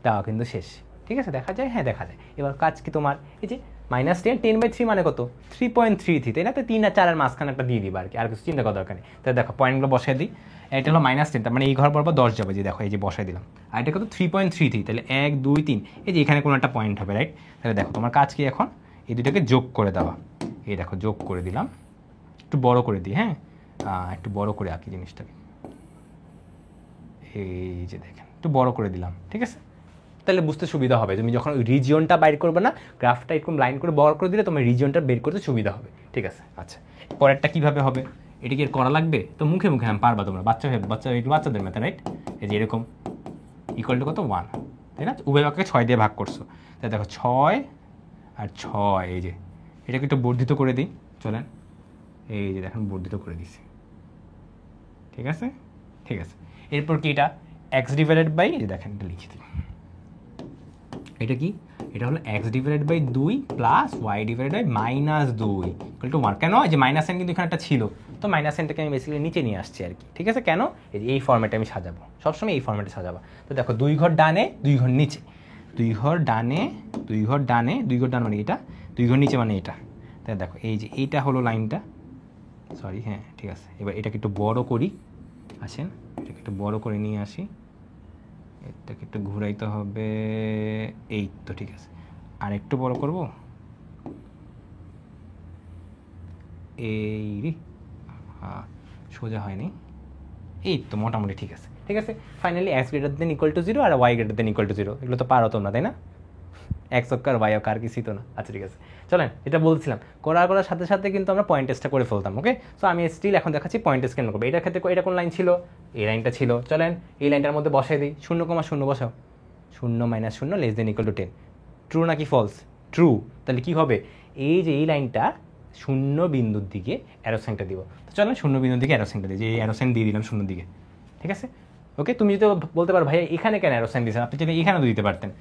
দেওয়া কিন্তু শেষ। ঠিক আছে, দেখা যায়, হ্যাঁ দেখা যায়। এবার কাজ কি তোমার, এই যে -10/3 মানে কত 3.33, তাই না? তো 3 আর 4 এর মাঝখানে একটা দিয়ে দিবা আর কি, আর কিছু চিন্তা করার দরকার নেই। তাহলে দেখো পয়েন্টগুলো বসাই দিই। এটা হলো -10, তার মানে এই ঘর বরাবর 10 যাবে, যে দেখো এই যে বসাই দিলাম। আর এটা কত 3.33, তাহলে 1 2 3, এই যে এখানে কোনো একটা পয়েন্ট হবে, রাইট? তাহলে দেখো তোমার কাজ কি এখন, এই দুটাকে যোগ করে দেওয়া। এই দেখো যোগ করে দিলাম, একটু বড় করে দিই, হ্যাঁ একটু বড় করে আঁকি জিনিসটাকে, এই যে দেখেন একটু বড় করে দিলাম, ঠিক আছে? তাহলে বুঝতে সুবিধা হবে, তুমি যখন ওই রিজিয়নটা বাইর করবে না, গ্রাফটা এরকম লাইন করে বড় করে দিলে তোমার রিজিয়নটা বের করতে সুবিধা হবে, ঠিক আছে? আচ্ছা, পরেরটা কীভাবে হবে, এটা কি করা লাগবে? তো মুখে মুখে হ্যাঁ পারবা তোমরা, বাচ্চাদের মেথড, রাইট? এই যে এরকম ইকুয়াল টু কত 1, তাই না? উভয় পক্ষকে 6 দিয়ে ভাগ করছো, তাই দেখো 6 আর 6, এই যে এটাকে একটু বর্ধিত করে দিই, চলেন এই যে দেখেন বর্ধিত করে দিছি, ঠিক আছে? ঠিক আছে, এরপর কি এটা এক্স ডিভাইডেড বাই, এই দেখেন এটা লিখে দিই, এটা কি, এটা হলো X divided by 2 plus Y divided by -2 equal to 1। কেন? যে মাইনাস সাইন কিন্তু এখানে একটা ছিল, তো মাইনাস সাইনটাকে আমি বেসিক্যালি নিচে নিয়ে আসছি আর কি, ঠিক আছে? কেন? এই ফর্মেটে আমি সাজাবো, সবসময় এই ফর্মেটে সাজাবো। তো দেখো 2 ঘর ডানে 2 ঘর নিচে, 2 ঘর ডানে 2 ঘর ডানে 2 ঘর ডান মানে এটা, 2 ঘর নিচে মানে এটা। তাই দেখো এই যে এইটা হলো লাইনটা, সরি হ্যাঁ ঠিক আছে। এবার এটাকে একটু বড় করি, আসেন এটাকে একটু বড় করে নিয়ে আসি, এটাকে একটু ঘুরাইতে হবে, এই তো ঠিক আছে। আর একটু বড় করব, এই রে হ্যাঁ সোজা হয়নি, এই তো মোটামুটি ঠিক আছে, ঠিক আছে। Finally X greater than equal to 0 আর Y greater than equal to 0, এগুলো তো পারো তোমরা, তাই না? এক্স অক্কার ওয়াই অক্কার কিছুই তো না। আচ্ছা ঠিক আছে, চলেন এটা বলছিলাম করার সাথে সাথে কিন্তু আমরা পয়েন্ট টেস্টটা করে ফেলতাম, ওকে? সো আমি স্টিল এখন দেখাচ্ছি পয়েন্ট টেস্ট কেন করবো। এটার ক্ষেত্রে এটা কোন লাইন ছিল? এই লাইনটা ছিল। চলেন এই লাইনটার মধ্যে বসাই দিই, 0,0 বসাও, 0 - 0 less than equal two 10। True নাকি ফলস? ট্রু। তাহলে কি হবে, এই যে এই লাইনটা 0 বিন্দুর দিকে অ্যারো সাইনটা দিব। তো চলেন 0 বিন্দুর দিকে অ্যারো সাইনটা দিই, যে এই অ্যারো সাইন দিয়ে দিলাম 0 দিকে, ঠিক আছে? ওকে, তুমি যদি বলতে পারো ভাইয়া এখানে কেন অ্যারো সাইন দিয়েছেন, আপনি চাইলে এখানেও দিতে পারতেন,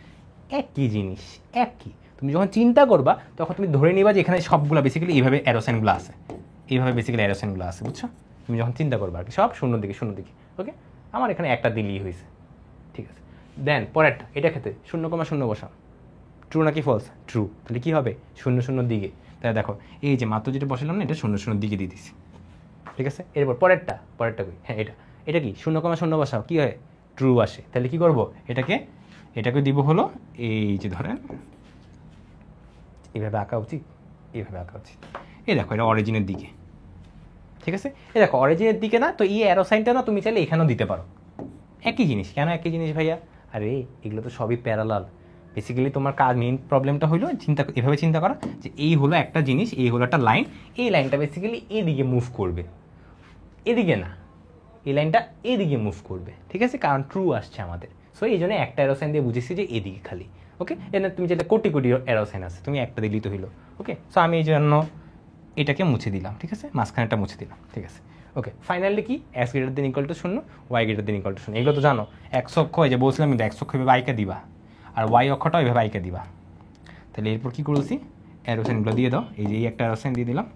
একই জিনিস একই। তুমি যখন চিন্তা করবা তখন তুমি ধরে নিবা যে এখানে সবগুলো বেসিক্যালি এইভাবে অ্যারোসাইনগুলো আছে, এইভাবে বেসিক্যালি অ্যারোসাইনগুলো আছে, বুঝছো? তুমি যখন চিন্তা করবা আর কি, সব 0 দিকে 0 দিকে, ওকে? আমার এখানে একটা দিলেই হয়েছে, ঠিক আছে। দেন পরেরটা, এটা ক্ষেত্রে 0,0 বসাও, ট্রু নাকি ফলস? ট্রু। তাহলে কী হবে, 0 দিকে। তাহলে দেখো এই যে মাত্র যেটা বসালাম না, এটা 0 দিকে দিয়ে দিছি, ঠিক আছে। এরপর পরেরটা কই, হ্যাঁ এটা কি 0,0 বসাও, কী হয়, ট্রু আসে। তাহলে কী করবো, এটাকে দিব হলো এই যে ধরেন এইভাবে আঁকা উচিত, এইভাবে আঁকা উচিত। এই দেখো এটা অরিজিনের দিকে, ঠিক আছে? এই দেখো অরিজিনের দিকে না, তো এই অ্যারো সাইনটা না তুমি চাইলে এখানেও দিতে পারো, একই জিনিস। কেন একই জিনিস ভাইয়া? আরে এগুলো তো সবই প্যারালাল। বেসিক্যালি তোমার কাজ মেইন প্রবলেমটা হলো এভাবে চিন্তা করা যে এই হলো একটা জিনিস, এই হলো একটা লাইন, এই লাইনটা বেসিক্যালি এদিকে মুভ করবে, এদিকে না, এই লাইনটা এদিকে মুভ করবে, ঠিক আছে? কারণ ট্রু আসছে আমাদের, সো এই জন্য একটা অ্যারো সাইন দিয়ে বুঝেছি যে এদিকে খালি, ওকে? এখানে তুমি যেটা কোটি অ্যারো সাইন আছে, তুমি একটা দিলেই তো হইলো, ওকে? সো আমি এই জন্য এটাকে মুছে দিলাম, ঠিক আছে? মাঝখানেটা মুছে দিলাম, ঠিক আছে? ওকে, ফাইনালি কি, X greater than equal to 0, Y greater than equal to 0। এগুলো তো জানো, এক্স অক্ষ, এই যে বলছিলাম কিন্তু এক্স অক্ষ এভাবে আইকা দিবা, আর ওয়াই অক্ষটাও এভাবে আইকা দিবা। তাহলে এরপর কী করেছি, অ্যারো সাইনগুলো দিয়ে দাও, এই যে এই একটা অ্যারো সাইন দিয়ে দিলাম,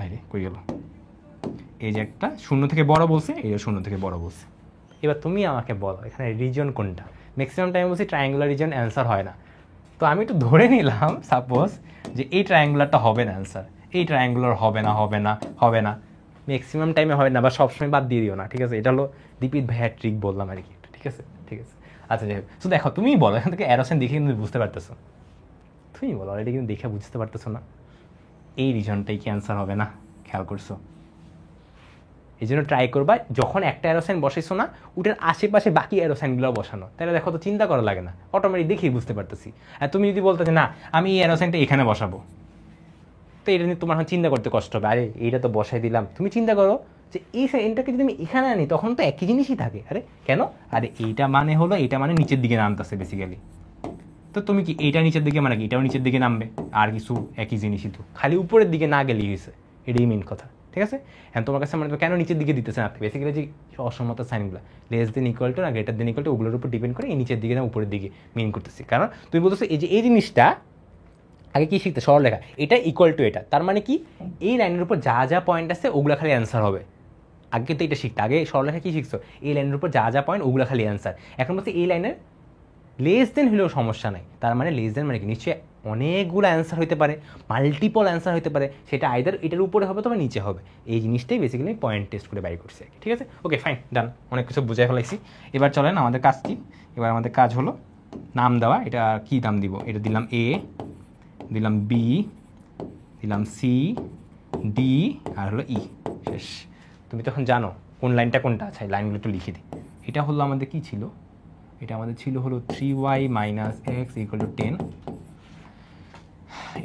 আরে কই গেল, এই যে একটা 0 থেকে বড় বলছে, এই যে 0 থেকে বড় বলছে। এবার তুমি আমাকে বলো এখানে রিজন কোনটা? ম্যাক্সিমাম টাইম বলছি ট্রায়াঙ্গুলার রিজন অ্যান্সার হয় না, তো আমি একটু ধরে নিলাম সাপোজ যে এই ট্রায়াঙ্গুলারটা হবে না অ্যান্সার, এই ট্রায়াঙ্গুলার হবে না, ম্যাক্সিমাম টাইমে হয় না, বা সবসময় বাদ দিয়ে দিও না, ঠিক আছে? এটা হলো দীপিত ভাইয়ার ট্রিক বললাম আর কি, ঠিক আছে? ঠিক আছে, আচ্ছা যাই হোক। তো দেখো তুমিই বলো, এখান থেকে অ্যারোসেন দেখে কিন্তু বুঝতে পারতেছো, তুমি বলো অলরেডি কিন্তু দেখে বুঝতে পারতেছো না এই রিজনটাই কি অ্যান্সার হবে না? খেয়াল করছো? এই জন্য ট্রাই করবা যখন একটা অ্যারোসাইন বসাইছো না, ওটার আশেপাশে বাকি অ্যারোসাইনগুলো বসানো, তাহলে দেখো তো চিন্তা করা লাগে না, অটোমেটিক দেখেই বুঝতে পারতেছি। আর তুমি যদি বলতে যে না আমি এই অ্যারোসাইনটা এখানে বসাবো, তো এটা নিয়ে তোমার চিন্তা করতে কষ্ট হবে, আরে এইটা তো বসাই দিলাম। তুমি চিন্তা করো যে এই সাইনটাকে যদি আমি এখানে আনি তখন তো একই জিনিসই থাকে, আরে কেন, আরে এইটা মানে হলো এইটা মানে নিচের দিকে নামতেছে বেসিক্যালি, তো তুমি কি এইটা নিচের দিকে মানে কি এটাও নিচের দিকে নামবে, আর কিছু একই জিনিসই তো, খালি উপরের দিকে না গেলেই হয়েছে, এটাই মেন কথা, ঠিক আছে? হ্যাঁ তোমার কাছে মানে কেন নিচের দিকে দিতেছে না, বেসিক্যালি যে অসমতা সাইনগুলো লেস দেন ইকুয়াল টু না গ্রেটার দেন ইকুয়াল টু ওগুলোর উপর ডিপেন্ড করে এই নিচের দিকে না উপরের দিকে মিন করতেছি। কারণ তুমি বলতেছো এই যে এই জিনিসটা আগে কি শিখতে, সরলরেখা, এটা ইকুয়াল টু এটা, তার মানে কি এই লাইনের উপর যা যা পয়েন্ট আছে ওগুলো খালি অ্যান্সার হবে। আগে তো এটা শিখতে, আগে সরলরেখা কি শিখছো, এই লাইনের উপর যা যা পয়েন্ট ওগুলো খালি অ্যান্সার। এখন বলতে এই লাইনের লেস দেন হলেও সমস্যা নাই, তার মানে লেস দেন মানে কি নিশ্চয়ই অনেকগুলো অ্যান্সার হতে পারে, মাল্টিপল অ্যান্সার হতে পারে, সেটা আইদার এটার উপরে হবে অথবা নিচে হবে। এই জিনিসটাই বেসিক্যালি পয়েন্ট টেস্ট করে বাই করছি আর কি। ঠিক আছে, ওকে ফাইন, ডান, অনেক কিছু বুঝাই ফেলাইছি। এবার চলেন আমাদের কাজ কি, এবার আমাদের কাজ হলো নাম দেওয়া। এটা কি নাম দিব, এটা দিলাম এ, দিলাম বি, দিলাম সি, ডি, আর হলো ই, শেষ। তুমি তখন জানো কোন লাইনটা কোনটা আছে, লাইনগুলো একটু লিখে দিই। এটা হলো আমাদের কি ছিল, এটা আমাদের ছিল হলো 3y - x = 10।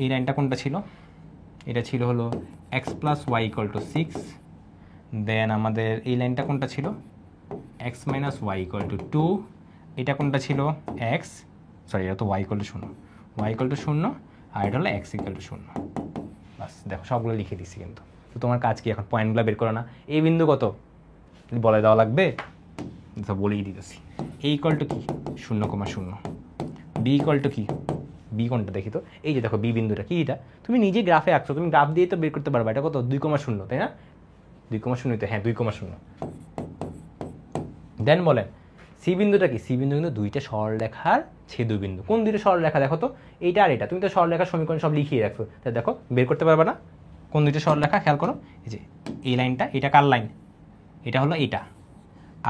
এই লাইনটা কোনটা ছিল, এটা ছিল হলো x + y = 6। দেন আমাদের এই লাইনটা কোনটা ছিল, x - y = 2। এটা কোনটা ছিল x, সরি এটা তো y = 0, y = 0, আর এটা হলো x = 0। বাস দেখো সবগুলো লিখে দিচ্ছি কিন্তু। তো তোমার কাজ কি এখন, পয়েন্টগুলো বের করো না। এই বিন্দু কত বলে দেওয়া লাগবে, সব বলেই দিতেছি। a = কি 0,0, b = কি, বি কোনটা দেখি তো, এই যে দেখো বি বিন্দুটা কি, এটা তুমি নিজে গ্রাফে আঁকছো, তুমি গ্রাফ দিয়ে তো বের করতে পারবা। এটা কত 2,0, তাই না, 2,0 তো হ্যাঁ 2,0। দেন বলেন সি বিন্দুটা কি, সি বিন্দু কিন্তু দুইটা সরলরেখার ছেদবিন্দু। কোন দুইটা সরলরেখা দেখো তো, এইটা আর এটা, তুমি তো সরলরেখার সমীকরণ সব লিখিয়ে রাখছো, তাই দেখো বের করতে পারবা না কোন দুইটা সরলরেখা। খেয়াল করো এই যে এই লাইনটা, এটা কার লাইন, এটা হলো এইটা,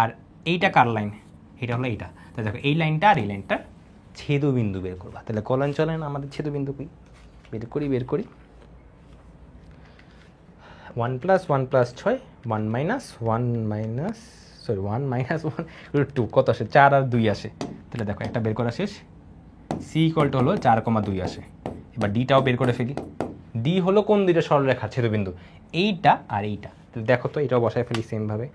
আর এইটা কার লাইন, এটা হলো এইটা। তাই দেখো এই লাইনটা আর এই লাইনটা ছেদবিন্দু বের করবা। তাহলে চলেন আমাদের ছেদবিন্দু কি বের করি, 1 + 1 + 6, 1 - 1 - 2 কত আসে, 4 আর 2 আসে। তাহলে দেখো একটা বের করা শেষ। সি = হলো 4,2 আসে। এবার ডিটাও বের করে ফেলি। ডি হলো কোন দুইটা সরলরেখা ছেদবিন্দু, এইটা আর এইটা। তাহলে দেখো তো এটাও বসায় ফেলি সেমভাবে,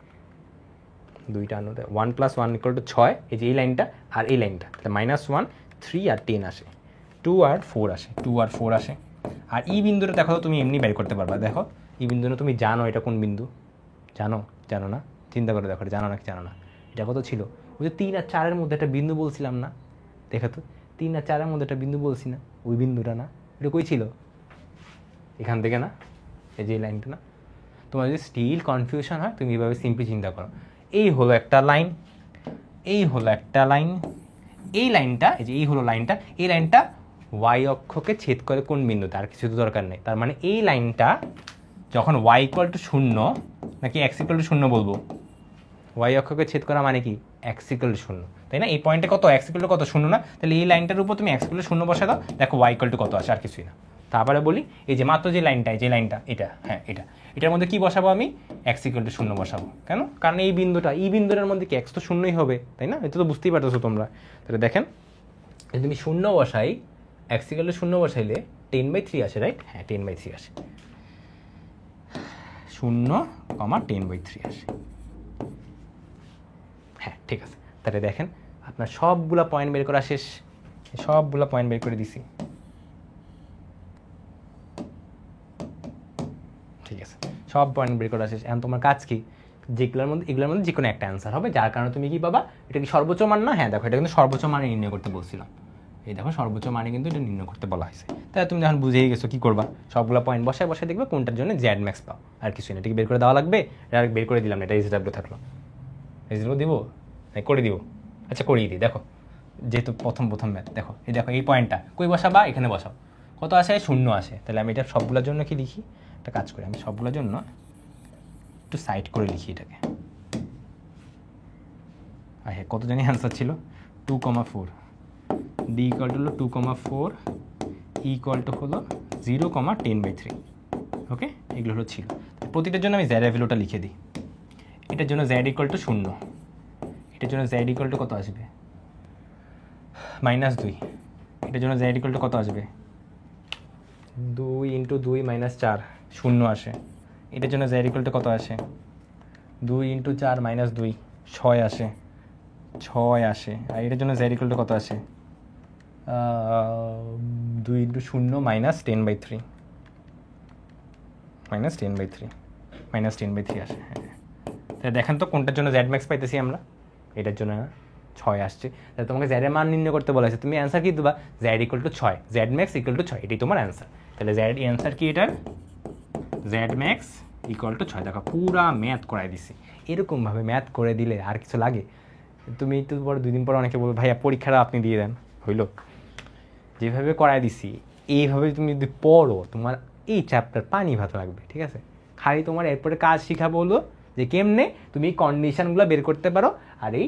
দুইটা আনো। 1 + 1 = 6, এই যে এই লাইনটা আর এই লাইনটা, তাহলে -1, 3 আর 10 আসে, 2 আর 4 আসে, 2 আর 4 আসে। আর ই বিন্দুটা দেখো তো তুমি এমনি বের করতে পারবা। দেখো ই বিন্দুটা তুমি জানো এটা কোন বিন্দু, জানো না, চিন্তা করে দেখো জানো নাকি জানো না। এটা কত ছিল, ওই যে 3 আর 4-এর মধ্যে একটা বিন্দু বলছিলাম না, দেখো তো 3 আর 4-এর মধ্যে একটা বিন্দু বলছি না, ওই বিন্দুটা না, এটা কই ছিল, এখান থেকে না, এই যে লাইনটা না। তোমার যদি স্টিল কনফিউশন হয় তুমি এইভাবে সিম্পলি চিন্তা করো, এই হলো একটা লাইন, এই হলো একটা লাইন, এই লাইনটা, এই যে এই হলো লাইনটা, এই লাইনটা ওয়াই অক্ষকে ছেদ করে কোন বিন্দুতে, আর কিছু তো দরকার নেই। তার মানে এই লাইনটা যখন y = 0 নাকি x = 0 বলবো, ওয়াই অক্ষকে ছেদ করা মানে কি x = 0, তাই না। এই পয়েন্টে কত, x = কত 0 না, তাহলে এই লাইনটার উপর তুমি x = 0 বসে দাও, দেখো y = কত আসে, আর কিছুই না। তারপরে বলি এই যে মাত্র যে লাইনটা, যে লাইনটা এটা, হ্যাঁ এটার মধ্যে কি বসাবো আমি, x = 0 বসাবো। কেন, কারণ এই বিন্দুটা, এই বিন্দুটার মধ্যে কি x তো 0ই হবে, তাই না, এটা তো বুঝতেই পারতেছো তোমরা। তাহলে দেখেন তুমি 0 বসাই, x = 0 বসাইলে 10/3 আসে, রাইট, হ্যাঁ 10/3 আসে, 0,10/3 আসে। হ্যাঁ ঠিক আছে, তাহলে দেখেন আপনার সবগুলা পয়েন্ট বের করা শেষ, সবগুলা পয়েন্ট বের করে দিছি। ঠিক আছে, সব পয়েন্ট বের করা শেষ। এখন তোমার কাজ কি, এগুলোর মধ্যে যে কোনো একটা অ্যান্সার হবে, যার কারণে তুমি কি পাবা, এটা কি সর্বোচ্চ মান না, হ্যাঁ দেখো এটা কিন্তু সর্বোচ্চ মানে নির্ণয় করতে বলছিলাম, এই দেখো সর্বোচ্চ মানে কিন্তু এটা নির্ণয় করতে বলা হয়েছে। তাহলে তুমি যখন বুঝেই গেছো কি করবা, সবগুলো পয়েন্ট বসায় দেখবে কোনটার জন্য জেড ম্যাক্স পাও, আর কিছু না। এটাকে বের করে দেওয়া লাগবে, এটা বের করে দিলাম, এটা এসডাব্লিউ থাকলো, এসডাব্লিউ দিব, করে দিব, আচ্ছা করিয়ে দিই। দেখো যেহেতু প্রথম ম্যাথ, দেখো এই পয়েন্টটা কই বসাবা, এখানে বসাও, কত আসে 0 আসে। তাহলে আমি এটা সবগুলোর জন্য কি লিখি, একটা কাজ করি, আমি সবগুলোর জন্য একটু সাইড করে লিখি এটাকে। আর হ্যাঁ কত জানি অ্যান্সার ছিল 2,4, d = হলো 2,4, e = হলো 0,10/3। ওকে, এগুলো হলো ছিল। প্রতিটার জন্য আমি জেড ভ্যালুটা লিখে দিই। এটার জন্য z = 0, এটার জন্য z = কত আসবে, -2। এটার জন্য z = কত আসবে, 2 × 2 - 4, 0 আসে। এটার জন্য z = কত আসে, 2 × 4 - 2, 6 আসে, 6 আসে। আর এটার জন্য z = কত আসে, 2 × 0 - 10/3, -10/3 আসে। হ্যাঁ, তাহলে দেখেন তো কোনটার জন্য জেড ম্যাক্স পাইতেছি আমরা, এটার জন্য 6 আসছে। তাহলে তোমাকে জেডের মান নির্ণয় করতে বলা হয়েছে, তুমি অ্যান্সার কি দেবা, জেড = 6, জেড ম্যাক্স = 6, এটাই তোমার অ্যান্সার। তাহলে জেড অ্যান্সার কি এটার, জেড ম্যাক্স = 6। দেখো পুরা ম্যাথ করাই দিছি, এরকমভাবে ম্যাথ করে দিলে আর কিছু লাগে, তুমি তো পরে 2 দিন পর অনেকে বলবে ভাইয়া পরীক্ষাটা আপনি দিয়ে দেন, হইলো? যেভাবে করাই দিছি এইভাবে তুমি যদি পড়ো তোমার এই চ্যাপ্টার পানি ভাত লাগবে, ঠিক আছে? খালি তোমার এরপরে কাজ শিখাবো হলো যে কেমনে তুমি কন্ডিশনগুলো বের করতে পারো আর এই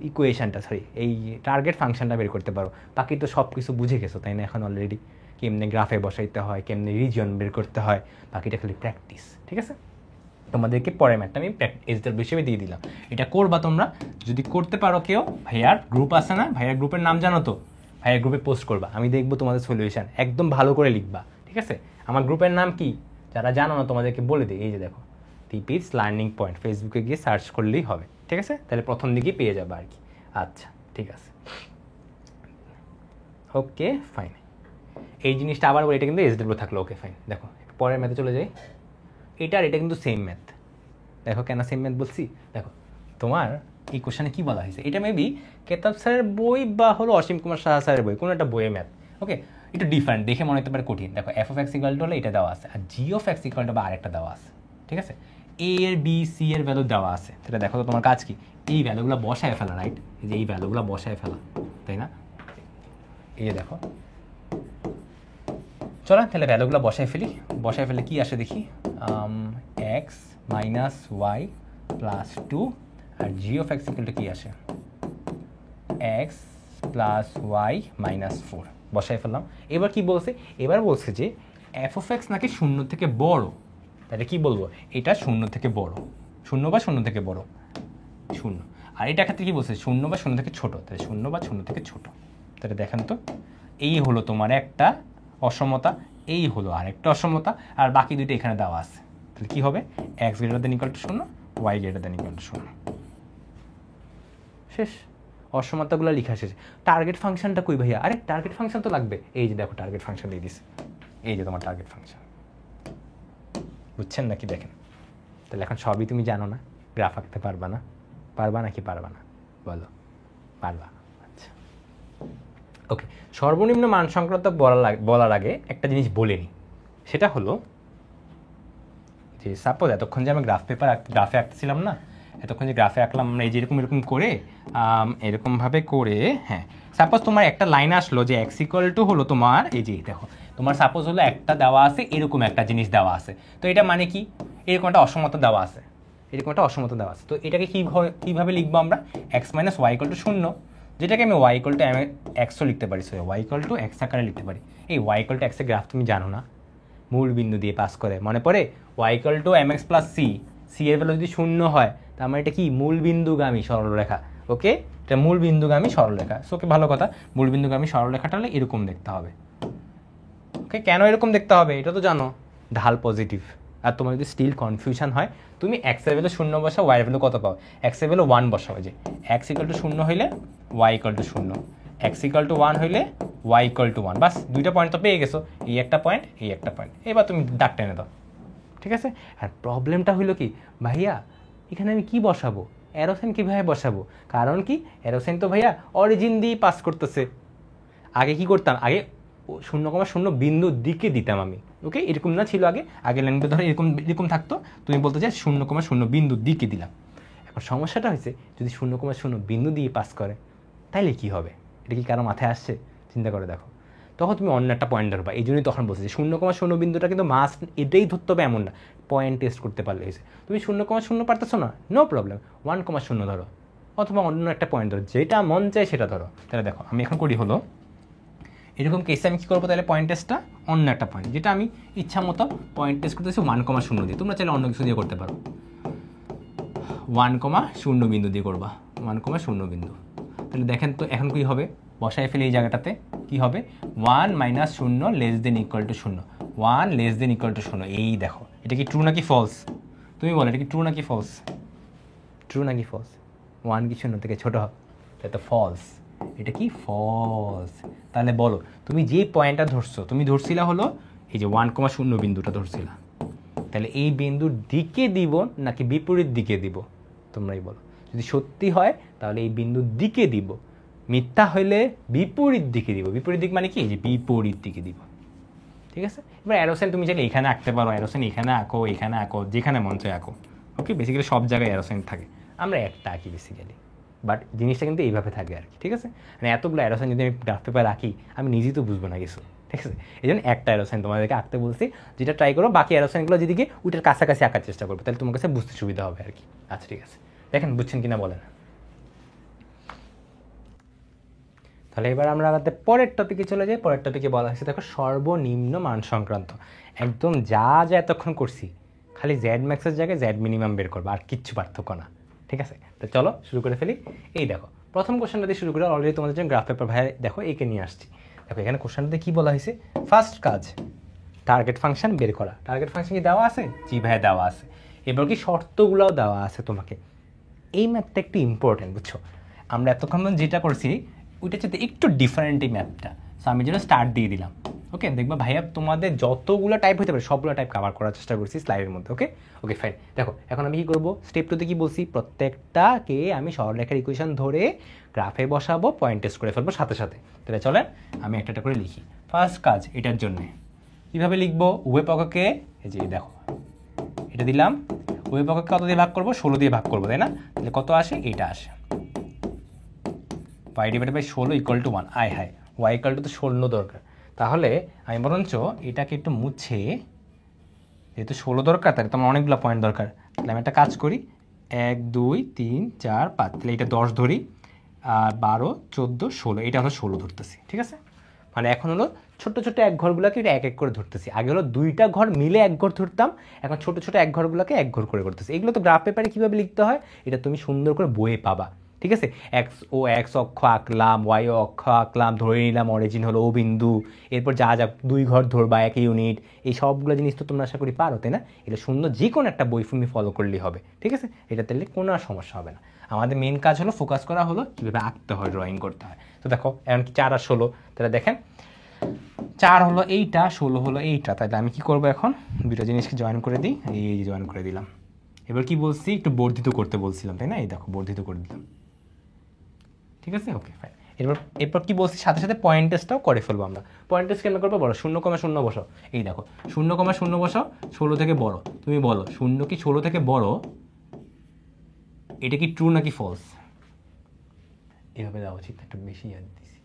ইকুয়েশনটা এই টার্গেট ফাংশনটা বের করতে পারো। বাকি তো সব কিছু বুঝে গেছো তাই না এখন অলরেডি, কেমনে গ্রাফে বসাইতে হয়, কেমনে রিজিয়ন বের করতে হয়, বাকিটা খালি প্র্যাকটিস, ঠিক আছে? তোমাদেরকে পরের ম্যাথটা আমি এসডাব্লিউ হিসেবে দিয়ে দিলাম, এটা করবা তোমরা। যদি করতে পারো কেউ, ভাইয়ার গ্রুপ আছে না, ভাইয়ার গ্রুপের নাম জানো তো, ভাইয়ার গ্রুপে পোস্ট করবা, আমি দেখবো তোমাদের সলিউশন, একদম ভালো করে লিখবা, ঠিক আছে? আমার গ্রুপের নাম কি যারা জানো না তোমাদেরকে বলে দিই, এই যে দেখো টিপিস লার্নিং পয়েন্ট, ফেসবুকে গিয়ে সার্চ করলেই হবে, ঠিক আছে? তাহলে প্রথম দিকেই পেয়ে যাবে আর কি। আচ্ছা ঠিক আছে, ওকে ফাইন। এই জিনিসটা আবার বলি, এটা কিন্তু এসডাব্লিউ থাকলো, ওকে ফাইন। দেখো পরের ম্যাথে চলে যাই, এটা আর এটা কিন্তু সেম ম্যাথ। দেখো কেন সেম ম্যাথ বলছি, দেখো তোমার এই কোশ্চেনে কী বলা হয়েছে, এটা মেবি কেতাব স্যারের বই বা হলো অসীম কুমার সাহা স্যারের বই, কোনো একটা বইয়ের ম্যাথ, ওকে? একটু ডিফারেন্ট দেখে মনে হতে পারে কঠিন। দেখো F of X equal two হলে এটা দেওয়া আছে, আর G of X equal two বা আরেকটা দেওয়া আছে, ঠিক আছে? এ এর বি সি এর ভ্যালু দেওয়া আছে, সেটা দেখো তো তোমার কাজ কি, এই ভ্যালুগুলো বসায় ফেলা, রাইট? এই যে এই ভ্যালুগুলো বসায় ফেলা, তাই না? এই যে দেখো, চলো তাহলে ভ্যালুগুলো বসায় ফেলে কি আসে দেখি, এক্স মাইনাস ওয়াই প্লাস 2 আর G of X equal to কী আসে, এক্স প্লাস ওয়াই মাইনাস 4 বসায় ফেললাম। এবার কি বলছে, এবার বলছে যে এফ অফ এক্স নাকি 0 থেকে বড়, তাহলে কি বলবো, এটা 0 থেকে বড়, 0 বা 0 থেকে বড়, 0। আর এটা ক্ষেত্রে কি বলছে, 0 বা 0 থেকে ছোট, তাহলে 0 বা 0 থেকে ছোট। তাহলে দেখেন তো, এই হলো তোমার একটা অসমতা, এই হলো আরেকটা অসমতা, আর বাকি দুইটা এখানে দেওয়া আছে। তাহলে কি হবে, X greater than equal to 0, Y greater than equal to 0, শেষ। অসমতাগুলো লেখা শেষ। টার্গেট ফাংশনটা কই ভাইয়া, আরে টার্গেট ফাংশন তো লাগবে, এই যে দেখো টার্গেট ফাংশন দিয়ে দিছে, এই যে তোমার টার্গেট ফাংশন, বুঝছেন নাকি? দেখেন তাহলে এখন সবই তুমি জানো না, গ্রাফ আঁকতে পারবা না, পারবা নাকি পারবা না বলো, পারবা? আচ্ছা ওকে, সর্বনিম্ন মান সংক্রান্ত বলার আগে একটা জিনিস বলে নিই, সেটা হলো যে সাপোজ এতক্ষণ যে আমি গ্রাফে আঁকতেছিলাম না, এতক্ষণ যে গ্রাফে আঁকলাম আমরা এই যে এরকম করে এরকমভাবে করে, হ্যাঁ সাপোজ তোমার একটা লাইন আসলো যে এক্স ইকুয়াল টু হলো তোমার এই যে দেখো তোমার সাপোজ হলো একটা দেওয়া আছে, এরকম একটা জিনিস দেওয়া আছে, তো এটা মানে কি, এরকম একটা অসমতা দেওয়া আছে, এরকম একটা অসমতা দেওয়া আছে, তো এটাকে কীভাবে লিখবো আমরা, X minus Y equal to 0, যেটাকে আমি ওয়াই ইকুয়াল টু এক্সও লিখতে পারি, so Y equal to X আকারে লিখতে পারি। এই ওয়াই ইকুয়াল টু এক্সের গ্রাফ তুমি জানো না, মূল বিন্দু দিয়ে পাস করে, মনে পড়ে Y equal to M X plus C, C এর ভ্যালু যদি 0 হয় তার মানে এটা কি মূল বিন্দুগামী সরলরেখা, ওকে? এটা মূল বিন্দুগামী সরলরেখা, ওকে ভালো কথা, মূল বিন্দুগামী সরলরেখাটা হলে এরকম দেখতে হবে, ওকে? কেন এরকম দেখতে হবে এটা তো জানো, ঢাল পজিটিভ। আর তোমার যদি স্টিল কনফিউশন হয়, তুমি এক্স এর ভ্যালু 0 বসাও, ওয়াই এর ভ্যালু কত পাও, এক্স এর ভ্যালু 1 বসাও, যে এক্স ইকুয়াল টু 0 হইলে Y equal to 0, X equal to 1 হইলে ওয়াই ইকুয়াল টু 1, বাস দুইটা পয়েন্ট তো পেয়ে গেছো, এই একটা পয়েন্ট, এই একটা পয়েন্ট, এবার তুমি দাগ টেনে দাও, ঠিক আছে? আর প্রবলেমটা হইলো কি ভাইয়া, এখানে আমি কি বসাবো, অ্যারোসাইন কীভাবে বসাবো, কারণ কি অ্যারোসাইন তো ভাইয়া অরিজিন দিয়ে পাস করতেছে, আগে কি করতাম, আগে 0,0 বিন্দুর দিকে দিতাম আমি, ওকে? এরকম না ছিল আগে লাইনটা ধরো এরকম থাকতো, তুমি বলতে চাই 0,0 বিন্দুর দিকে দিলাম। এখন সমস্যাটা হয়েছে যদি 0,0 বিন্দু দিয়ে পাস করে তাইলে কি হবে, এটা কি কারো মাথায় আসছে, চিন্তা করে দেখো। তখন তুমি অন্য একটা পয়েন্ট ধরবা, এই জন্যই তখন বলছি যে 0,0 বিন্দুটা কিন্তু মাস্ট এটাই ধরতে হবে এমন না, পয়েন্ট টেস্ট করতে পারলে হয়েছে। তুমি 0,0 পারতেছো না, নো প্রবলেম, 1,0 ধরো, অথবা অন্য একটা পয়েন্ট ধরো, যেটা মন চায় সেটা ধরো। তাহলে দেখো আমি এখন করি হলো এরকম কেসে আমি কী করবো, তাহলে পয়েন্ট টেস্টটা অন্য একটা পয়েন্ট, যেটা আমি ইচ্ছা মতো পয়েন্ট টেস্ট করতেছি 1,0 দিয়ে, তোমরা চাইলে অন্য কিছু দিয়ে করতে পারো, 1,0 বিন্দু দিয়ে করবা, 1,0 বিন্দু। তাহলে দেখেন তো এখন কী হবে, বসায় ফেলে এই জায়গাটাতে কী হবে, 1 minus 0 less than equal to 0, 1 less than equal to 0, এই দেখো এটা কি ট্রু নাকি ফলস, তুমি বলো এটা কি ট্রু নাকি ফলস, ট্রু নাকি ফলস, 1 কি 0 থেকে ছোটো হবে, এটা তো ফলস, এটা কি ফলস। তাহলে বলো তুমি যে পয়েন্টটা ধরছো, তুমি ধরছিলা হলো এই যে 1,0 বিন্দুটা ধরছিলা, তাহলে এই বিন্দুর দিকে দিব নাকি বিপরীত দিকে দিব, তোমরাই বলো। যদি সত্যি হয় তাহলে এই বিন্দুর দিকে দিব, মিথ্যা হইলে বিপরীত দিকে দিব, বিপরীত দিক মানে কি, এই যে বিপরীত দিকে দিব, ঠিক আছে? এবার অ্যারোসাইন তুমি চাইলে এখানে আঁকতে পারো, অ্যারোসাইন এখানে আঁকো, এখানে আঁকো, যেখানে মন চায় আঁকো, ওকে? বেসিক্যালি সব জায়গায় অ্যারোসাইন থাকে, আমরা একটা আঁকি বেসিক্যালি, বাট জিনিসটা কিন্তু এইভাবে থাকে আর কি, ঠিক আছে? মানে এতগুলো অ্যারোসাইন যদি আমি গ্রাফ পেপার রাখি আমি নিজেই তো বুঝবো না কিছু, ঠিক আছে? এই জন্য একটা অ্যারোসাইন তোমাদেরকে আঁকতে বলছি, যেটা ট্রাই করো বাকি অ্যারোসাইনগুলো যেদিকে ওইটার কাছাকাছি আঁকার চেষ্টা করবে, তাহলে তোমার কাছে বুঝতে সুবিধা হবে আর কি। আচ্ছা ঠিক আছে, দেখেন বুঝছেন কিনা বলেন। তাহলে এবার আমরা আমাদের পরের টপিকে চলে যাই। পরের টপিকে বলা হয়েছে দেখো সর্বনিম্ন মান সংক্রান্ত, একদম যা যা এতক্ষণ করছি খালি জেড ম্যাক্সের জায়গায় জেড মিনিমাম বের করবো, আর কিচ্ছু পার্থক্য না, ঠিক আছে? তো চলো শুরু করে ফেলি। এই দেখো প্রথম কোশ্চেনটা দিয়ে শুরু করে, অলরেডি তোমাদের জন্য গ্রাফ পেপার ভাই দেখো একে নিয়ে আসছি। দেখো এখানে কোশ্চেনটাতে কী বলা হয়েছে, ফার্স্ট কাজ টার্গেট ফাংশন বের করা। টার্গেট ফাংশন কি দেওয়া আছে? জি ভাই দেওয়া আছে। এবার কি শর্তগুলোও দেওয়া আছে তোমাকে। এই ম্যাথটা একটু ইম্পর্টেন্ট, বুঝছো? আমরা এতক্ষণ যেটা করছি ওইটা হচ্ছে একটু ডিফারেন্ট এই ম্যাথটা। সো আমি যেন স্টার্ট দিয়ে দিলাম। ওকে, দেখবা ভাইয়া তোমাদের যতগুলো টাইপ হতে পারে সবগুলো টাইপ কভার করার চেষ্টা করছি স্লাইডের মধ্যে। ওকে ওকে ফাইন। দেখো এখন আমি কী করবো, স্টেপ টুতে কী বলছি, প্রত্যেকটাকে আমি সরলরেখার ইকুয়েশন ধরে গ্রাফে বসাবো, পয়েন্ট টেস্ট করে ফেলবো সাথে সাথে। তাহলে চলেন আমি একটা করে লিখি। ফার্স্ট কাজ এটার জন্যে কীভাবে লিখবো, উভয় পক্ষকে এই যে দেখো এটা দিলাম, উভয় পক্ষকে কত দিয়ে ভাগ করবো, 16 দিয়ে ভাগ করবো, তাই না? তাহলে কত আসে, এইটা আসে y divided by 16 equal to 1। আয় হায়, y ইকুয়াল টু তো 16 দরকার। তাহলে আমি বরঞ্চ এটাকে একটু মুছে, যেহেতু 16 দরকার তাহলে তোমার অনেকগুলো পয়েন্ট দরকার, তাহলে আমি একটা কাজ করি 1 2 3 4 5, তাহলে এটা 10 ধরি, আর 12 14 16, এটা হলো 16 ধরতেছি, ঠিক আছে? মানে এখন হলো ছোট ছোট এক ঘরগুলোকে এটা এক এক করে ধরতেছি। আগে হলো দুইটা ঘর মিলে এক ঘর ধরতাম, এখন ছোট ছোট এক ঘরগুলোকে এক ঘর করে করতেছি। এগুলো তো গ্রাফ পেপারে কীভাবে লিখতে হয় এটা তুমি সুন্দর করে বইয়ে পাবা, ঠিক আছে? এক্স অক্ষ আঁকলাম, ওয়াই অক্ষ আঁকলাম, ধরে নিলাম অরিজিন হলো ও বিন্দু, এরপর যা যা দুই ঘর ধরবা এক ইউনিট, এই সবগুলো জিনিস তো তোমরা আশা করি পারো, তাই না? এটা সুন্দর যে কোনো একটা বই তুমি ফলো করলেই হবে, ঠিক আছে? এটা তাহলে কোনো আর সমস্যা হবে না। আমাদের মেন কাজ হলো ফোকাস করা হলো কীভাবে আঁকতে হয়, ড্রয়িং করতে হয়। তো দেখো এমনকি 4 আর 16, তাহলে দেখেন 4 হলো এইটা, 16 হলো এইটা, তাহলে আমি কি করবো এখন দুটো জিনিসকে জয়েন করে দিই, এই জয়েন করে দিলাম। এবার কি বলছি, একটু বর্ধিত করতে বলছিলাম, তাই না? এই দেখো বর্ধিত করে দিলাম, ঠিক আছে? Okay fine. এরপর কি বলছি, সাথে সাথে পয়েন্ট টেস্টটাও করে ফেলবো আমরা। পয়েন্ট টেস্ট কেন করবো, বলো 0,0 বসাও। এই দেখো 0,0 বসাও, 16 থেকে বড়। তুমি বলো 0 কি 16 থেকে বড়, এটা কি ট্রু নাকি ফলস? এভাবে দেওয়া উচিত, একটু বেশি ইয়াদ দিছি।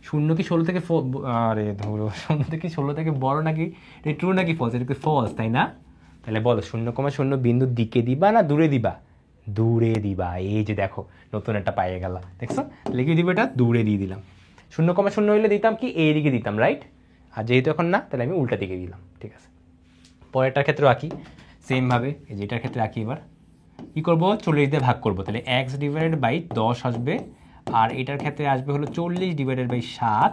0 কি 16 থেকে আরে ধরো 0 থেকে 16 থেকে বড় নাকি, এটা ট্রু নাকি ফলস? এটা কি ফলস, তাই না? তাহলে বলো 0,0 বিন্দুর দিকে দিবা না দূরে দিবা? দূরে দিবা। এই যে দেখো নতুন একটা পাইয়ে গেল, দেখছো? লিখে দিব, এটা দূরে দিয়ে দিলাম। 0,0 হইলে দিতাম কি এই দিকে দিতাম, রাইট? আর যেহেতু এখন না, তাহলে আমি উল্টা দিকে দিলাম, ঠিক আছে? পরেরটার ক্ষেত্রে আঁকি সেমভাবে, এই যে এটার ক্ষেত্রে আঁকি। এবার কী করবো, 40 দিয়ে ভাগ করবো, তাহলে এক্স ডিভাইডেড বাই 10 আসবে, আর এটার ক্ষেত্রে আসবে হলো 40 ডিভাইডেড বাই 7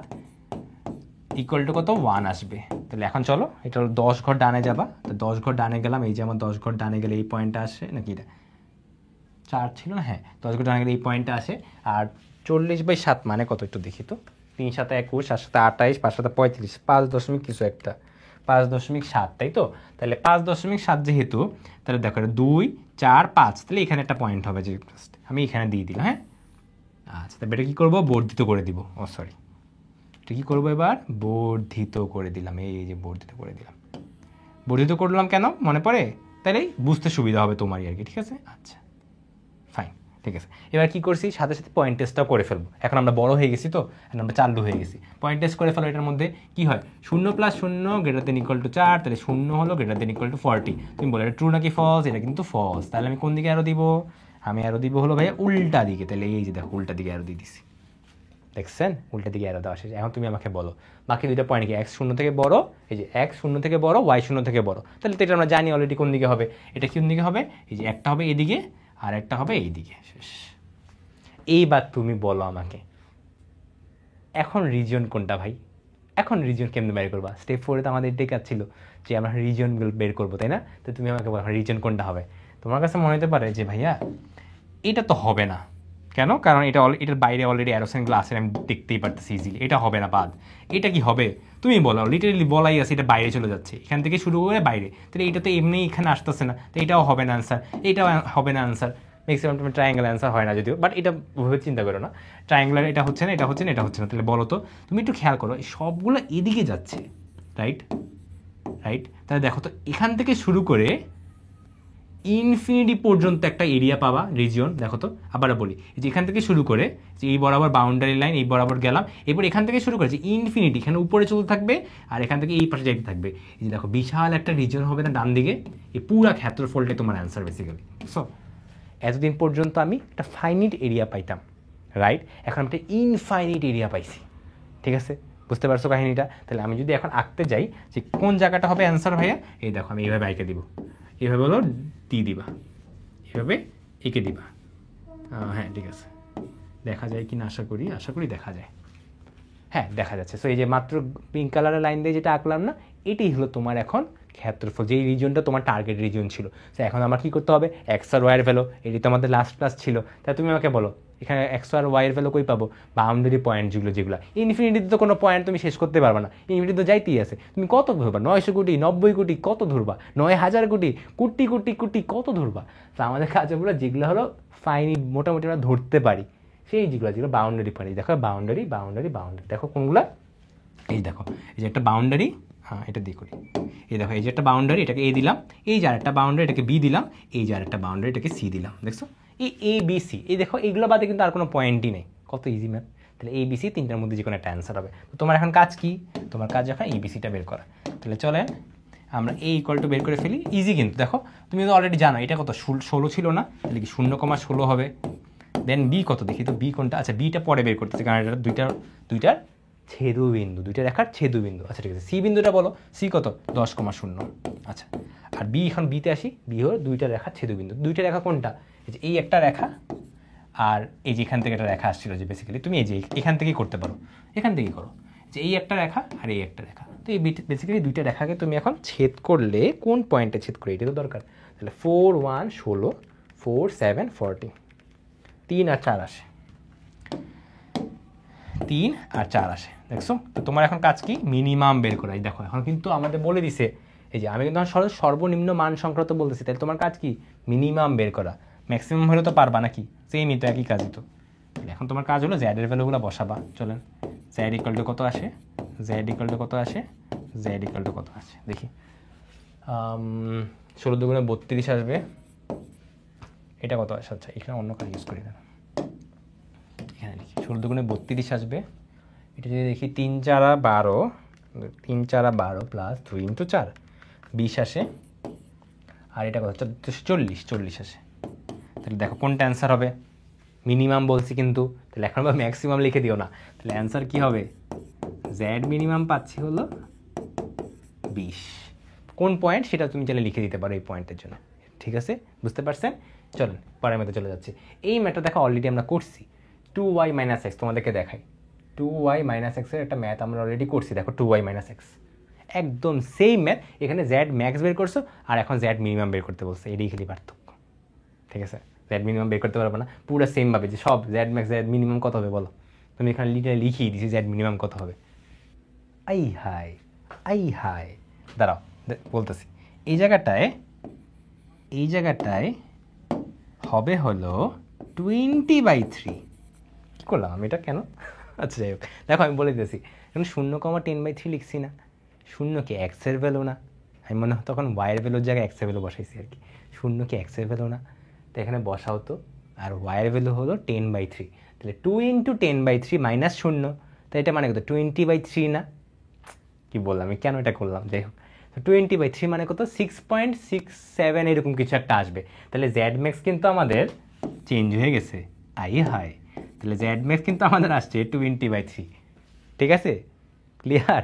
ইকুয়াল টু কত, 1 আসবে। তাহলে এখন চলো এটা হলো 10 ঘর ডানে যাবা, তো 10 ঘর ডানে গেলাম, এই যে আমার 10 ঘর ডানে গেলে এই পয়েন্টটা আসে নাকি, এটা 4 ছিল না? হ্যাঁ, 10 ঘর ডানে গেলে এই পয়েন্টটা আসে। আর 40/7 মানে কত একটু দেখি তো, 3 7 21, 7 7 28, 5 7 35, 5 দশমিক কিছু একটা, 5.7, তাই তো? তাহলে 5.7 যেহেতু, তাহলে দেখো 2 4 5, তাহলে এখানে একটা পয়েন্ট হবে, যে আমি এখানে দিয়ে দিলাম। হ্যাঁ আচ্ছা, তাহলে এটা কী করবো, বর্ধিত করে দিব। ও সরি, এটা কী করবো এবার, বর্ধিত করে দিলাম। এই যে বর্ধিত করে দিলাম। বর্ধিত করলাম কেন মনে পড়ে? তাহলে বুঝতে সুবিধা হবে তোমারই আর কি, ঠিক আছে? আচ্ছা ফাইন, ঠিক আছে। এবার কী করছি, সাথে সাথে পয়েন্ট টেস্টটাও করে ফেলবো। এখন আমরা বড় হয়ে গেছি, তো এখন আমরা চালু হয়ে গেছি। পয়েন্ট টেস্ট করে ফেলো। এটার মধ্যে কী হয়, 0 + 0 > 4, তাহলে 0 হলো > 40। তুমি বলো এটা ট্রু নাকি ফলস? এটা কিন্তু ফলস। তাহলে আমি কোন দিকে অ্যারো দিব, আমি অ্যারো দিব হলো ভাইয়া উল্টা দিকে। তাহলে এই যে দেখো উল্টা দিকে অ্যারো দিয়ে দিছি, দেখছেন? উল্টা দিকে অ্যারো দেওয়া শেষ। এখন তুমি আমাকে বলো বাকি দুইটা পয়েন্ট কি, x 0 থেকে বড়, এই যে x 0 থেকে বড়, y 0 থেকে বড়, তাহলে তো এটা আমরা জানি অলরেডি কোন দিকে হবে। এটা কোন দিকে হবে, এই যে একটা হবে এদিকে আর একটা হবে এইদিকে, শেষ। এইবার তুমি বলো আমাকে এখন রিজিয়ন কোনটা ভাই? এখন রিজিয়ন কেমনে বের করবা? স্টেপ 4 তো আমাদের এটাই কাজ ছিল যে আমরা রিজিয়নগুলো বের করবো, তাই না? তো তুমি আমাকে বলো রিজিয়ন কোনটা হবে। তোমার কাছে মনে হতে পারে যে ভাইয়া এটা তো হবে না, কেন? কারণ এটার বাইরে অলরেডি অ্যারোসাইনগুলো আছে, আমি দেখতেই পারতেছি ইজিলি। এটা হবে না, বাদ। এটা কি হবে তুমি বলো, লিটারেলি বলাই আছে এটা বাইরে চলে যাচ্ছে, এখান থেকে শুরু করে বাইরে। তাহলে এটা তো এমনি এখানে আসতেছে না, তো এটাও হবে না আনসার, এটাও হবে না আনসার। ম্যাক্সিমাম তুমি ট্রায়াঙ্গেল অ্যান্সার হয় না যদিও, বাট এটা ভাবে চিন্তা করো না, ট্রায়াঙ্গুলার এটা হচ্ছে না, এটা হচ্ছে না, এটা হচ্ছে না। তাহলে বলো তো, তুমি একটু খেয়াল করো, সবগুলো এদিকে যাচ্ছে, রাইট রাইট? তাহলে দেখো তো এখান থেকে শুরু করে ইনফিনিটি পর্যন্ত একটা এরিয়া পাবা রিজিয়ন। দেখো তো আবার বলি, যে এখান থেকে শুরু করে যে এই বরাবর বাউন্ডারি লাইন, এই বরাবর গেলাম, এরপর এখান থেকে শুরু করে যে ইনফিনিটি এখানে উপরে চলতে থাকবে, আর এখান থেকে এই পাশে যাইতে থাকবে। এই যে দেখো বিশাল একটা রিজিয়ন হবে না ডান দিকে, এই পুরা ক্ষেত্রফলটাই তোমার অ্যান্সার বেসিক্যালি। সো এতদিন পর্যন্ত আমি একটা ফাইনিট এরিয়া পাইতাম, রাইট? এখন আমি একটা ইনফাইনিট এরিয়া পাইছি, ঠিক আছে? বুঝতে পারছো কাহিনিটা? তাহলে আমি যদি এখন আঁকতে যাই যে কোন জায়গাটা হবে অ্যান্সার ভাইয়া, এই দেখো আমি এইভাবে আঁকে দিব, এইভাবে হলো ডি দিবা, এভাবে এঁকে দিবা। হ্যাঁ ঠিক আছে, দেখা যায় কি না, আশা করি দেখা যায়। হ্যাঁ দেখা যাচ্ছে। সো এই যে মাত্র পিঙ্ক কালারের লাইন দিয়ে যেটা আঁকলাম না, এটাই হলো তোমার এখন ক্ষেত্রফল, যেই রিজিয়নটা তোমার টার্গেট রিজিয়ন ছিল। সো এখন আমার কী করতে হবে, এক্স আর ওয়াইয়ের ভ্যালু, এটি তো আমাদের লাস্ট ক্লাস ছিল। তাই তুমি আমাকে বলো এখানে এক্স আর ওয়াইয়ের ভ্যালু কই পাবো? বাউন্ডারি পয়েন্ট যেগুলো ইনফিনিটিতে তো কোনো পয়েন্ট তুমি শেষ করতে পারবে না, ইনফিনিটি তো যাইতেই আছে। তুমি কত ধরবা? 900 কোটি, 90 কোটি, কত ধরবা? 9000 কোটি, কোটি কোটি কোটি কত ধরবা? তো আমাদের কাজগুলো যেগুলো হলো ফাইনিট, মোটামুটি আমরা ধরতে পারি, সেই যেগুলো বাউন্ডারি পয়েন্ট। দেখো বাউন্ডারি, দেখো কোনগুলা? এই দেখো এই যে একটা বাউন্ডারি, হ্যাঁ এটা দিয়ে করি। এই দেখো এই যে একটা বাউন্ডারি, এটাকে এ দিলাম, এই যে আরেকটা বাউন্ডারি এটাকে বি দিলাম, এই যে আরেকটা বাউন্ডারি এটাকে সি দিলাম। দেখছো এই এ বি সি, এই দেখো এইগুলো বাদে কিন্তু আর কোনো পয়েন্টই নেই। কত ইজি ম্যাথ! তাহলে এ বি সি তিনটার মধ্যে যে কোনো একটা অ্যান্সার হবে। তো তোমার এখন কাজ কি? তোমার কাজ এখন এ বি সিটা বের করা। তাহলে চলেন আমরা এই ইকুয়াল টু বের করে ফেলি। ইজি কিন্তু, দেখো তুমি তো অলরেডি জানো এটা কত, 16 ছিল না? তাহলে কি 0,16 হবে। দেন বি কত দেখি তো, বি কোনটা? আচ্ছা বিটা পরে বের করতেছে, কারণ এটা দুইটার ছেদবিন্দু, দুইটা রেখার ছেদবিন্দু। আচ্ছা ঠিক আছে, সি বিন্দুটা বলো, সি কত? 10,0। আচ্ছা আর বি, এখন বিতে আসি। বি হলো দুইটা রেখার ছেদবিন্দু। দুইটা রেখা কোনটা? এই যে এই একটা রেখা, আর এই যে এখান থেকে একটা রেখা আসছিল, যে বেসিক্যালি তুমি এই যে এখান থেকেই করতে পারো, এখান থেকেই করো, যে এই একটা রেখা আর এই একটা রেখা। তো এই বেসিক্যালি দুইটা রেখাকে তুমি এখন ছেদ করলে কোন পয়েন্টে ছেদ করে, এটা তো দরকার। তাহলে 4, 1, 16, 4, 7, 40, 3 আর 4 আসে, 3 আর 4 আসে। দেখছো? তো তোমার এখন কাজ কি? মিনিমাম বের করা। এই দেখো এখন কিন্তু আমাদের বলে দিছে, এই যে আমি কিন্তু সর্বনিম্ন মান সংক্রান্ত বলতেছি, তাহলে তোমার কাজ কি? মিনিমাম বের করা। ম্যাক্সিমাম হলে তো পারবা নাকি? সেমই তো, একই কাজই তো। এখন তোমার কাজ হলো জ্যাড এর ভ্যালুগুলো বসাবা। চলেন, জ্যাড ইকুয়াল টু কত আসে, জ্যাড ইকুয়াল টু কত আসে, জ্যাড ইকুয়াল টু কত আসে দেখি। 16 দুগুণে 32 আসবে। এটা কত আসে? আচ্ছা এখানে অন্য কাজ ইউজ করি না, এখানে লিখি 16 দুগুণে 32 আসবে। এটা যদি দেখি 3 4 12, 3 4 12 প্লাস 2 ইন্টু 4, 20 আসে। আর এটা কত? 40 আসে। তাহলে দেখো কোনটা অ্যান্সার হবে? মিনিমাম বলছি কিন্তু, তাহলে এখন আবার ম্যাক্সিমাম লিখে দিও না। তাহলে অ্যান্সার কী হবে? জ্যাড মিনিমাম পাচ্ছি হলো 20। কোন পয়েন্ট সেটা তুমি চাইলে লিখে দিতে পারো এই পয়েন্টের জন্য। ঠিক আছে, বুঝতে পারছেন? চলুন পরের ম্যাথে চলে যাচ্ছি। এই ম্যাথটা দেখো অলরেডি আমরা করছি, 2y - x। তোমাদেরকে দেখাই 2y - x এর একটা ম্যাথ আমরা অলরেডি করছি। দেখো 2y - x একদম সেম ম্যাথ। এখানে জ্যাড ম্যাক্স বের করছো, আর এখন জ্যাড মিনিমাম বের করতে বলছে, এটাই খালি পার্থক্য। ঠিক আছে, জ্যাড মিনিমাম বের করতে পারবো না পুরো সেমভাবে, যে সব জ্যাড ম্যাক্স জ্যাড মিনিমাম কত হবে বলো? তুমি এখানে লিখিয়ে দিছি জ্যাড মিনিমাম কত হবে। আই হাই দাঁড়াও বলতেছি। এই জায়গাটায় হবে হলো 20/3। কী করলাম আমি এটা, কেন? আচ্ছা যাই হোক, দেখো আমি বলে দিয়েছি এখন 0,10/3 লিখছি না। 0 কি এক্সের ভ্যালু না? আমি মনে হয় তখন ওয়াইয়ের ভ্যালুর জায়গায় এক্সের ভ্যালু বসাইছি আর কি। 0 কি এক্সের ভ্যালু না? তো এখানে বসাও তো। আর ওয়াইয়ের ভ্যালু হলো 10/3, তাহলে 2 × 10/3 - 0, তো এটা মানে কত? 20/3 না? কি বললাম আমি, কেন এটা করলাম? যাই হোক, 20/3 মানে কত? 6.67 এরকম কিছু একটা আসবে। তাহলে জ্যাড ম্যাক্স কিন্তু আমাদের চেঞ্জ হয়ে গেছে। হাই, তাহলে জ্যাড ম্যাক্স কিন্তু আমাদের আসছে 20/3। ঠিক আছে, ক্লিয়ার?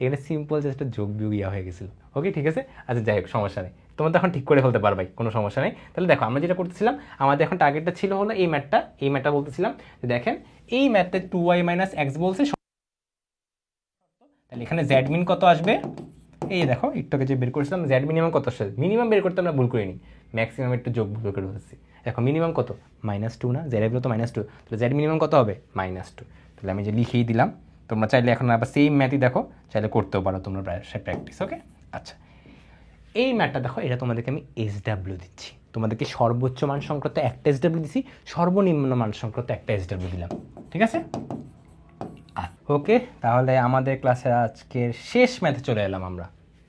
এখানে সিম্পল জাস্ট যোগ বিয়োগ হয়ে গেছিল। ওকে ঠিক আছে, আচ্ছা যাই হোক, সমস্যা নেই, তোমরা তো এখন ঠিক করে ফেলতে পারবাই, কোনো সমস্যা নেই। তাহলে দেখো আমরা যেটা করতেছিলাম, আমাদের এখন টার্গেটটা ছিল হলো এই ম্যাথটা বলতেছিলাম যে দেখেন এই ম্যাথে 2y - x বলছে। তাহলে এখানে জ্যাড মিন কত আসবে? এই দেখো একটুকে যে বের করেছিলাম জ্যাড মিনিমাম কত আসছে। মিনিমাম বের করতে আমরা ভুল করিনি, ম্যাক্সিমাম একটু যোগ ভুল করে ফেলছি। দেখো মিনিমাম কত? -2 না? জ্যাড এগুলো তো -2, তাহলে জ্যাড মিনিমাম কত হবে? -2। তাহলে আমি যে লিখেই দিলাম। তোমরা চাইলে এখন আবার সেম ম্যাথই দেখো, চাইলে করতেও পারো তোমরা প্র্যাকটিস। ওকে আচ্ছা, এই ম্যাথটা দেখো, এটা তোমাদেরকে আমি SW দিচ্ছি। তোমাদেরকে সর্বোচ্চ মান সংক্রান্ত একটা SW দিচ্ছি, সর্বনিম্ন মান সংক্রান্ত একটা SW দিলাম। ঠিক আছে, ওকে। তাহলে আমাদের ক্লাসের আজকের শেষ ম্যাথে চলে এলাম আমরা।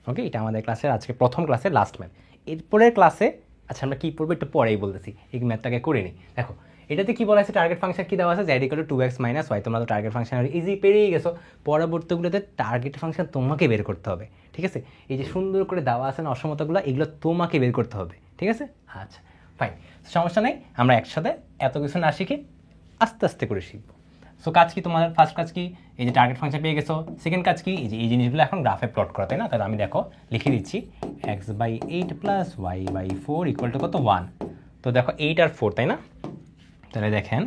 ওকে, এটা আমাদের ক্লাসের আজকে প্রথম ক্লাসের লাস্ট ম্যাথ। এরপরের ক্লাসে আচ্ছা আমরা কী পড়বো একটু পরেই বলতেছি, এই ম্যাথটাকে করে নিই। দেখো এটাতে কী বলা আছে, টার্গেট ফাংশন কী দেওয়া আছে, z = 2x - y। তোমরা তো টার্গেট ফাংশন ইজি পেরিয়ে গেছো, পরবর্তীগুলোতে টার্গেট ফাংশন তোমাকে বের করতে হবে, ঠিক আছে? এই যে সুন্দর করে দেওয়া আছে না অসমতাগুলো, এগুলো তোমাকে বের করতে হবে, ঠিক আছে? আচ্ছা ফাইন, সমস্যা নেই, আমরা একসাথে এত কিছু না শিখে আস্তে আস্তে করে শিখবো। সো কাজ কি তোমার, ফার্স্ট কাজ কি, এই যে টার্গেট ফাংশন পেয়ে গেছো। সেকেন্ড কাজ কি, এই যে এই জিনিসগুলো এখন গ্রাফে প্লট করা, তাই না? তাহলে আমি দেখো লিখে দিচ্ছি x/8 + y/4 = কত 1। তো দেখো 8 আর 4, তাই না? তাহলে দেখেন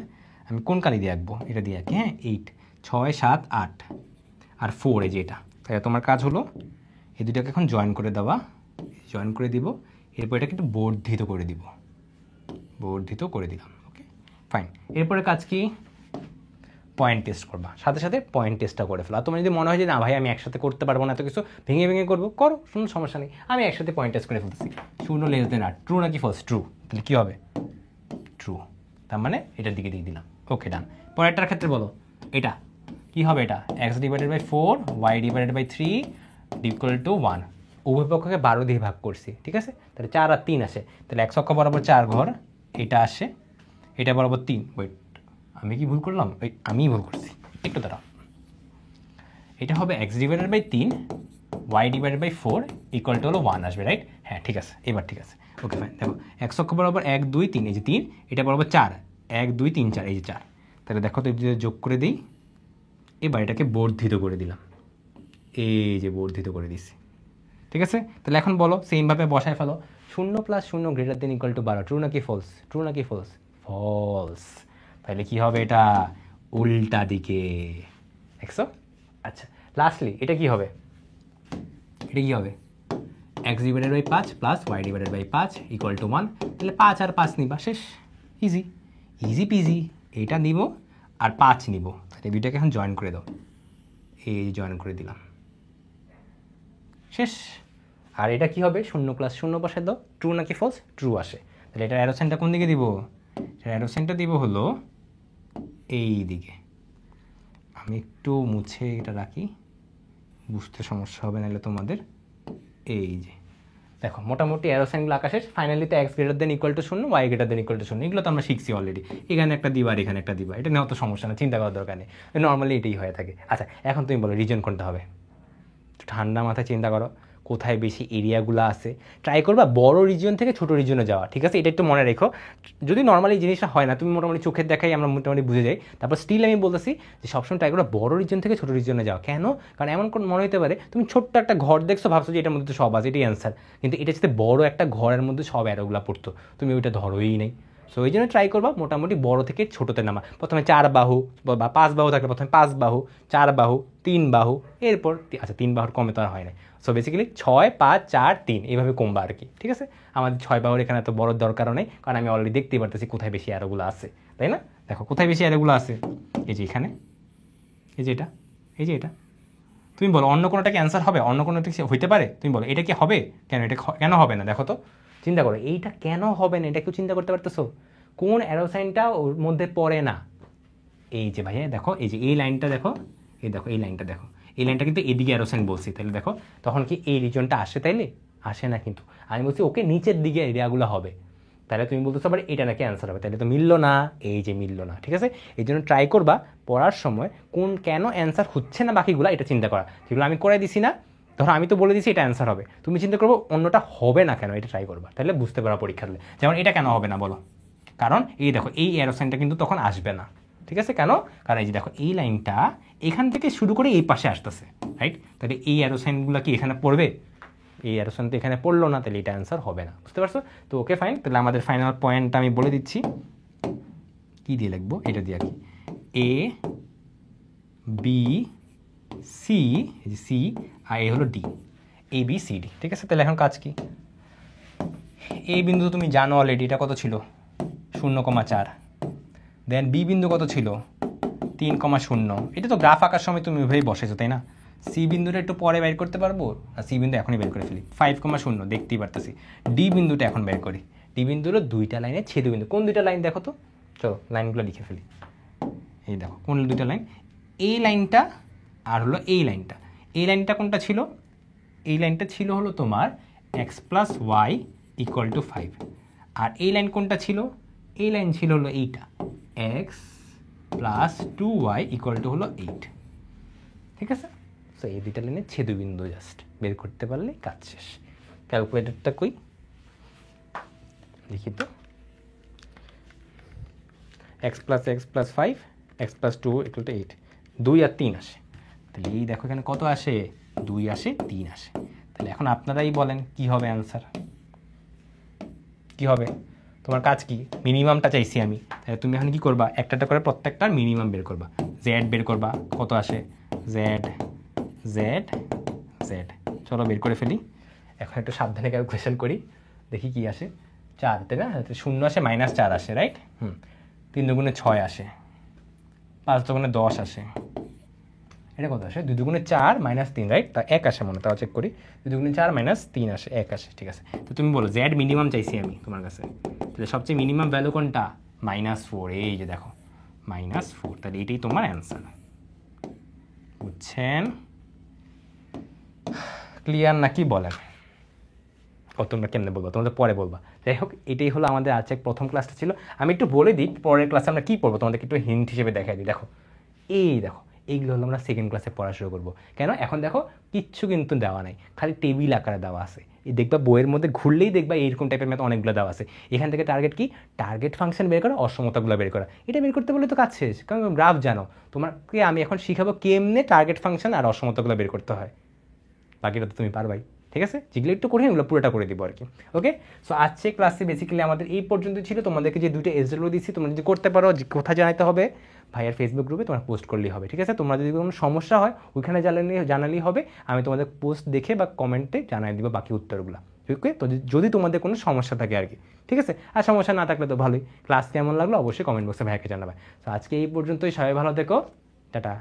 আমি কোন কালি দিয়ে আঁকবো, এটা দিয়ে আঁকি, হ্যাঁ 8 6 7 8 আর 4, এই যে এটা। তাহলে তোমার কাজ হলো এই দুটাকে এখন জয়েন করে দেওয়া, জয়েন করে দিব, এরপর এটাকে একটু বর্ধিত করে দিব, বর্ধিত করে দিলাম, ওকে ফাইন। এরপরে কাজ কি, পয়েন্ট টেস্ট করবা, সাথে সাথে পয়েন্ট টেস্টটা করে ফেলো। আর তোমার যদি মনে হয় যে না ভাই আমি একসাথে করতে পারবো না, এত কিছু ভেঙে ভেঙে করবো, করো, কোনো সমস্যা নেই, আমি একসাথে পয়েন্ট টেস্ট করে ফেলতেছি। 0 <8, ট্রু নাকি ফলস, ট্রু, তাহলে কী হবে, ট্রু, তার মানে এটার দিকে দিয়ে দিলাম, ওকে ডান। পরেরটার ক্ষেত্রে বলো এটা কী হবে, এটা x/4 y/3 = 1, উভয় পক্ষকে 12 দিয়ে ভাগ করছি, ঠিক আছে? তাহলে 4 আর 3 আসে, তাহলে x অক্ষ বরাবর 4 ঘর, এটা আসে, এটা বরাবর 3, ওয়েট আমি কি ভুল করলাম, আমিই ভুল করছি, একটু দাঁড়াও, এটা হবে x/3 y/4 = 1 আসবে, রাইট? হ্যাঁ ঠিক আছে, এবার ঠিক আছে, ওকে ফাইন। দেখো x অক্ষ বরাবর 1 2 3, এই যে 3, এটা বরাবর 4 1 2 3 4, এই যে 4। তাহলে দেখো তো যদি যোগ করে দিই, এবার এটাকে বর্ধিত করে দিলাম, এই যে বর্ধিত করে দিচ্ছি, ঠিক আছে? তাহলে এখন বলো সেমভাবে বসায় ফেলো, 0 + 0 > 12, ট্রু নাকি ফলস, ট্রু নাকি ফলস, ফলস। তাহলে কি হবে, এটা উল্টা দিকে, দেখছো? আচ্ছা লাস্টলি এটা কি হবে, এটা কি হবে, x/5 + y/5 = 1, তাহলে 5 আর 5 নিবা, শেষ, ইজি ইজি পিজি। এইটা নিব আর 5 নিব, তাহলে দুইটাকে এখন জয়েন করে দাও, এই জয়েন করে দিলাম, শেষ। আর এটা কি হবে, 0 + 0 বসাই দাও, ট্রু নাকি ফলস, ট্রু আসে। তাহলে এটার অ্যারো সাইনটা কোন দিকে দিব, অ্যারো সাইনটা দিব হলো এই দিকে। আমি একটু মুছে এটা রাখি, বুঝতে সমস্যা হবে নাহলে তোমাদের। এই যে দেখো মোটামুটি অ্যারো সাইনগুলো আঁকা শেষ। ফাইনালি তো x > 0 y > 0, এগুলো তো আমরা শিখছি অলরেডি। এখানে একটা দিবা আর এখানে একটা দিবা, এটা নেওয়া তো সমস্যা না, চিন্তা করার দরকার নেই, নর্মালি এটাই হয়ে থাকে। আচ্ছা এখন তুমি বলো রিজন কোনটা হবে, ঠান্ডা মাথায় চিন্তা করো, কোথায় বেশি এরিয়াগুলো আছে, ট্রাই করবা বড় রিজিয়ন থেকে ছোটো রিজিয়নে যাওয়া, ঠিক আছে? এটা একটু মনে রেখো, যদি নর্মালি জিনিসটা হয় না, তুমি মোটামুটি চোখের দেখাই আমরা মোটামুটি বুঝে যাই, তারপর স্টিল আমি বলতেছি যে সবসময় ট্রাই করবা বড় রিজিয়ন থেকে ছোটো রিজিয়নে যাওয়া। কেন? কারণ এমন কোন মনে হতে পারে তুমি ছোট্ট একটা ঘর দেখছো, ভাবছো যে এটার মধ্যে তো সব আছে, এটাই অ্যান্সার, কিন্তু এটা যদি বড় একটা ঘরের মধ্যে সব অ্যারোগুলো পড়তো, তুমি ওইটা ধরোই নেই। সো ওই জন্য ট্রাই করবা মোটামুটি বড় থেকে ছোটোতে নামা, প্রথমে 4 বাহু বা 5 বাহু থাকলে প্রথমে 5 বাহু, 4 বাহু, 3 বাহু, এরপর আচ্ছা 3 বাহুর কমে তো আর হয় না। সো বেসিক্যালি 6 5 4 3 এইভাবে কমবা আর কি, ঠিক আছে? আমাদের 6 বাহুর এখানে এত বড় দরকারও নেই, কারণ আমি অলরেডি দেখতেই পারতেছি কোথায় বেশি অ্যারোগুলো আছে, তাই না? দেখো কোথায় বেশি অ্যারোগুলো আছে, এই যে এখানে, এই যে এটা, এই যে এটা। তুমি বলো অন্য কোনোটাকে অ্যান্সার হবে, অন্য কোনোটা হইতে পারে, তুমি বলো এটা কি হবে, কেন এটা কেন হবে না? দেখো তো চিন্তা করো, এইটা কেন হবে না, এটা কেউ চিন্তা করতে পারতেছো? কোন অ্যারো সাইনটা ওর মধ্যে পড়ে না? এই যে ভাইয়া দেখো, এই যে এই লাইনটা দেখো, এই দেখো এই লাইনটা দেখো, এই লাইনটা কিন্তু এদিকে অ্যারো সাইন বলছি, তাহলে দেখো তখন কি এই রিজনটা আসে, তাইলে আসে না, কিন্তু আমি বলছি ওকে নিচের দিকে এরিয়াগুলো হবে, তাহলে তুমি বলতেছো আবার এটা নাকি অ্যান্সার হবে, তাহলে তো মিললো না, এই যে মিললো না, ঠিক আছে? এই জন্য ট্রাই করবা পড়ার সময় কেন অ্যান্সার হচ্ছে না বাকিগুলো এটা চিন্তা করা, যেগুলো আমি করে দিছি না, ধরো আমি তো বলে দিছি এটা অ্যান্সার হবে, তুমি চিন্তা করবো অন্যটা হবে না কেন, এটা ট্রাই করবা, তাহলে বুঝতে পারা পরীক্ষা দিলে। যেমন এটা কেন হবে না বলো, কারণ এই দেখো এই অ্যারো সাইনটা কিন্তু তখন আসবে না, ঠিক আছে? কেন? কারণ এই যে দেখো এই লাইনটা এখান থেকে শুরু করে এই পাশে আসতেছে, রাইট? তাহলে এই অ্যারো সাইনগুলো কি এখানে পড়বে, এই অ্যারো সাইন তো এখানে পড়লো না, তাহলে এটা অ্যান্সার হবে না, বুঝতে পারছো? তো ওকে ফাইন, তাহলে আমাদের ফাইনাল পয়েন্টটা আমি বলে দিচ্ছি, কি দিয়ে লিখবো, এটা দিয়ে আর কি, এ বি সি, এই যে সি আর এ হলো D, A B C D, ঠিক আছে? তাহলে এখন কাজ কি, এই বিন্দু তুমি জানো অলরেডি, এটা কত ছিল 0,4, দেন বি বিন্দু কত ছিল 3,0, এটা তো গ্রাফ আঁকার সময় তুমি ওইভাবেই বসেছো, তাই না? সি বিন্দুটা একটু পরে বের করতে পারবো, আর সি বিন্দু এখনই বের করে ফেলি, 5,0 দেখতেই পারতেছি। ডি বিন্দুটা এখন বের করি, ডি বিন্দু হলো দুইটা লাইনের ছেদ বিন্দু, কোন দুইটা লাইন দেখো তো, চলো লাইনগুলো লিখে ফেলি, এই দেখো কোন দুইটা লাইন, এই লাইনটা আর হলো এই লাইনটা। এই লাইনটা কোনটা ছিল, এই লাইনটা ছিল হলো তোমার x + y = 5, আর এই লাইন কোনটা ছিল? এই লাইন ছিল হলো এইটা, x plus 2y equal to হলো 8। ঠিক আছে, সো এই দুইটা লাইনের ছেদবিন্দু জাস্ট বের করতে পারলে কাজ শেষ। ক্যালকুলেটরটা কই, লিখি তো, x plus 5 x plus 2 equal two 8, 2 আর 3 আসে। তাহলে এই দেখো এখানে কত আসে, 2 আসে 3 আসে। তাহলে এখন আপনারাই বলেন কি হবে অ্যান্সার, কি হবে? তোমার কাজ কি, মিনিমামটা চাইছি আমি, তাহলে তুমি এখন কি করবা, একটা করে প্রত্যেকটার মিনিমাম বের করবা। জেড বের করবা, কত আসে, জেড জেড জেড, চলো বের করে ফেলি। এখন একটু সাবধানে ক্যালকুলেশন করি, দেখি কি আসে। 4, তাই না? 0 আসে, -4 আসে, রাইট? 3 দুগুণে 6 আসে, 5 দুগুণে 10 আসে, এটা কত আসে, 2 দুগুণে 4 -3, রাইট? তা 1 আসে মনে, তাও চেক করি। 2 দুগুণে 4 -3 আসে, 1 আসে, ঠিক আছে। তো তুমি বলো জেড মিনিমাম চাইছি আমি তোমার কাছে, তাহলে সবচেয়ে মিনিমাম ভ্যালু কোনটা, -4, এই যে দেখো -4, তাহলে এটাই তোমার অ্যান্সার। বুঝছেন? ক্লিয়ার নাকি বলেন? ও তোমরা কেমনে বলবো, তোমাদের পরে বলবা। যাই হোক, এটাই হলো আমাদের আজকে প্রথম ক্লাসটা ছিল। আমি একটু বলে দিই পরের ক্লাসে আমরা কী পড়বো, তোমাদেরকে একটু হিন্ট হিসেবে দেখাই দিই। দেখো এইগুলো হলো আমরা সেকেন্ড ক্লাসে পড়া শুরু করবো। কেন, এখন দেখো কিচ্ছু কিন্তু দেওয়া নাই, খালি টেবিল আকারে দেওয়া আছে। এই দেখবা বইয়ের মধ্যে ঘুরলেই দেখবা এইরকম টাইপের ম্যাথ অনেকগুলো দেওয়া আছে। এখান থেকে টার্গেট কি, টার্গেট ফাংশন বের করা, অসমতাগুলো বের করা। এটা বের করতে বলে তো কাজ শেষ, কারণ গ্রাফ জানো। তোমাকে আমি এখন শিখাবো কেমনে টার্গেট ফাংশন আর অসমতাগুলো বের করতে হয়, বাকিটা তো তুমি পারবাই। ঠিক আছে, যেগুলো একটু কঠিন ওগুলো পুরোটা করে দিব আর কি। ওকে, সো আজকে ক্লাসে বেসিক্যালি আমাদের এই পর্যন্ত ছিল। তোমাদেরকে যে 2টা এসডেলও দিচ্ছি, তোমরা যদি করতে পারো, কোথায় জানাতে হবে, ভাইয়ার ফেসবুক গ্রুপে তোমার পোস্ট করলেই হবে। ঠিক আছে, তোমরা যদি কোনো সমস্যা হয় ওইখানে জানালেই হবে, আমি তোমাদের পোস্ট দেখে বা কমেন্টে জানাই দিব বাকি উত্তরগুলো। ওকে, তো যদি তোমাদের কোনো সমস্যা থাকে আর কি। ঠিক আছে, আর সমস্যা না থাকলে তো ভালোই। ক্লাস কেমন লাগলো অবশ্যই কমেন্ট বক্সে ভাইয়াকে জানাবে। তো আজকে এই পর্যন্তই, সবাই ভালো থেকো, টাটা।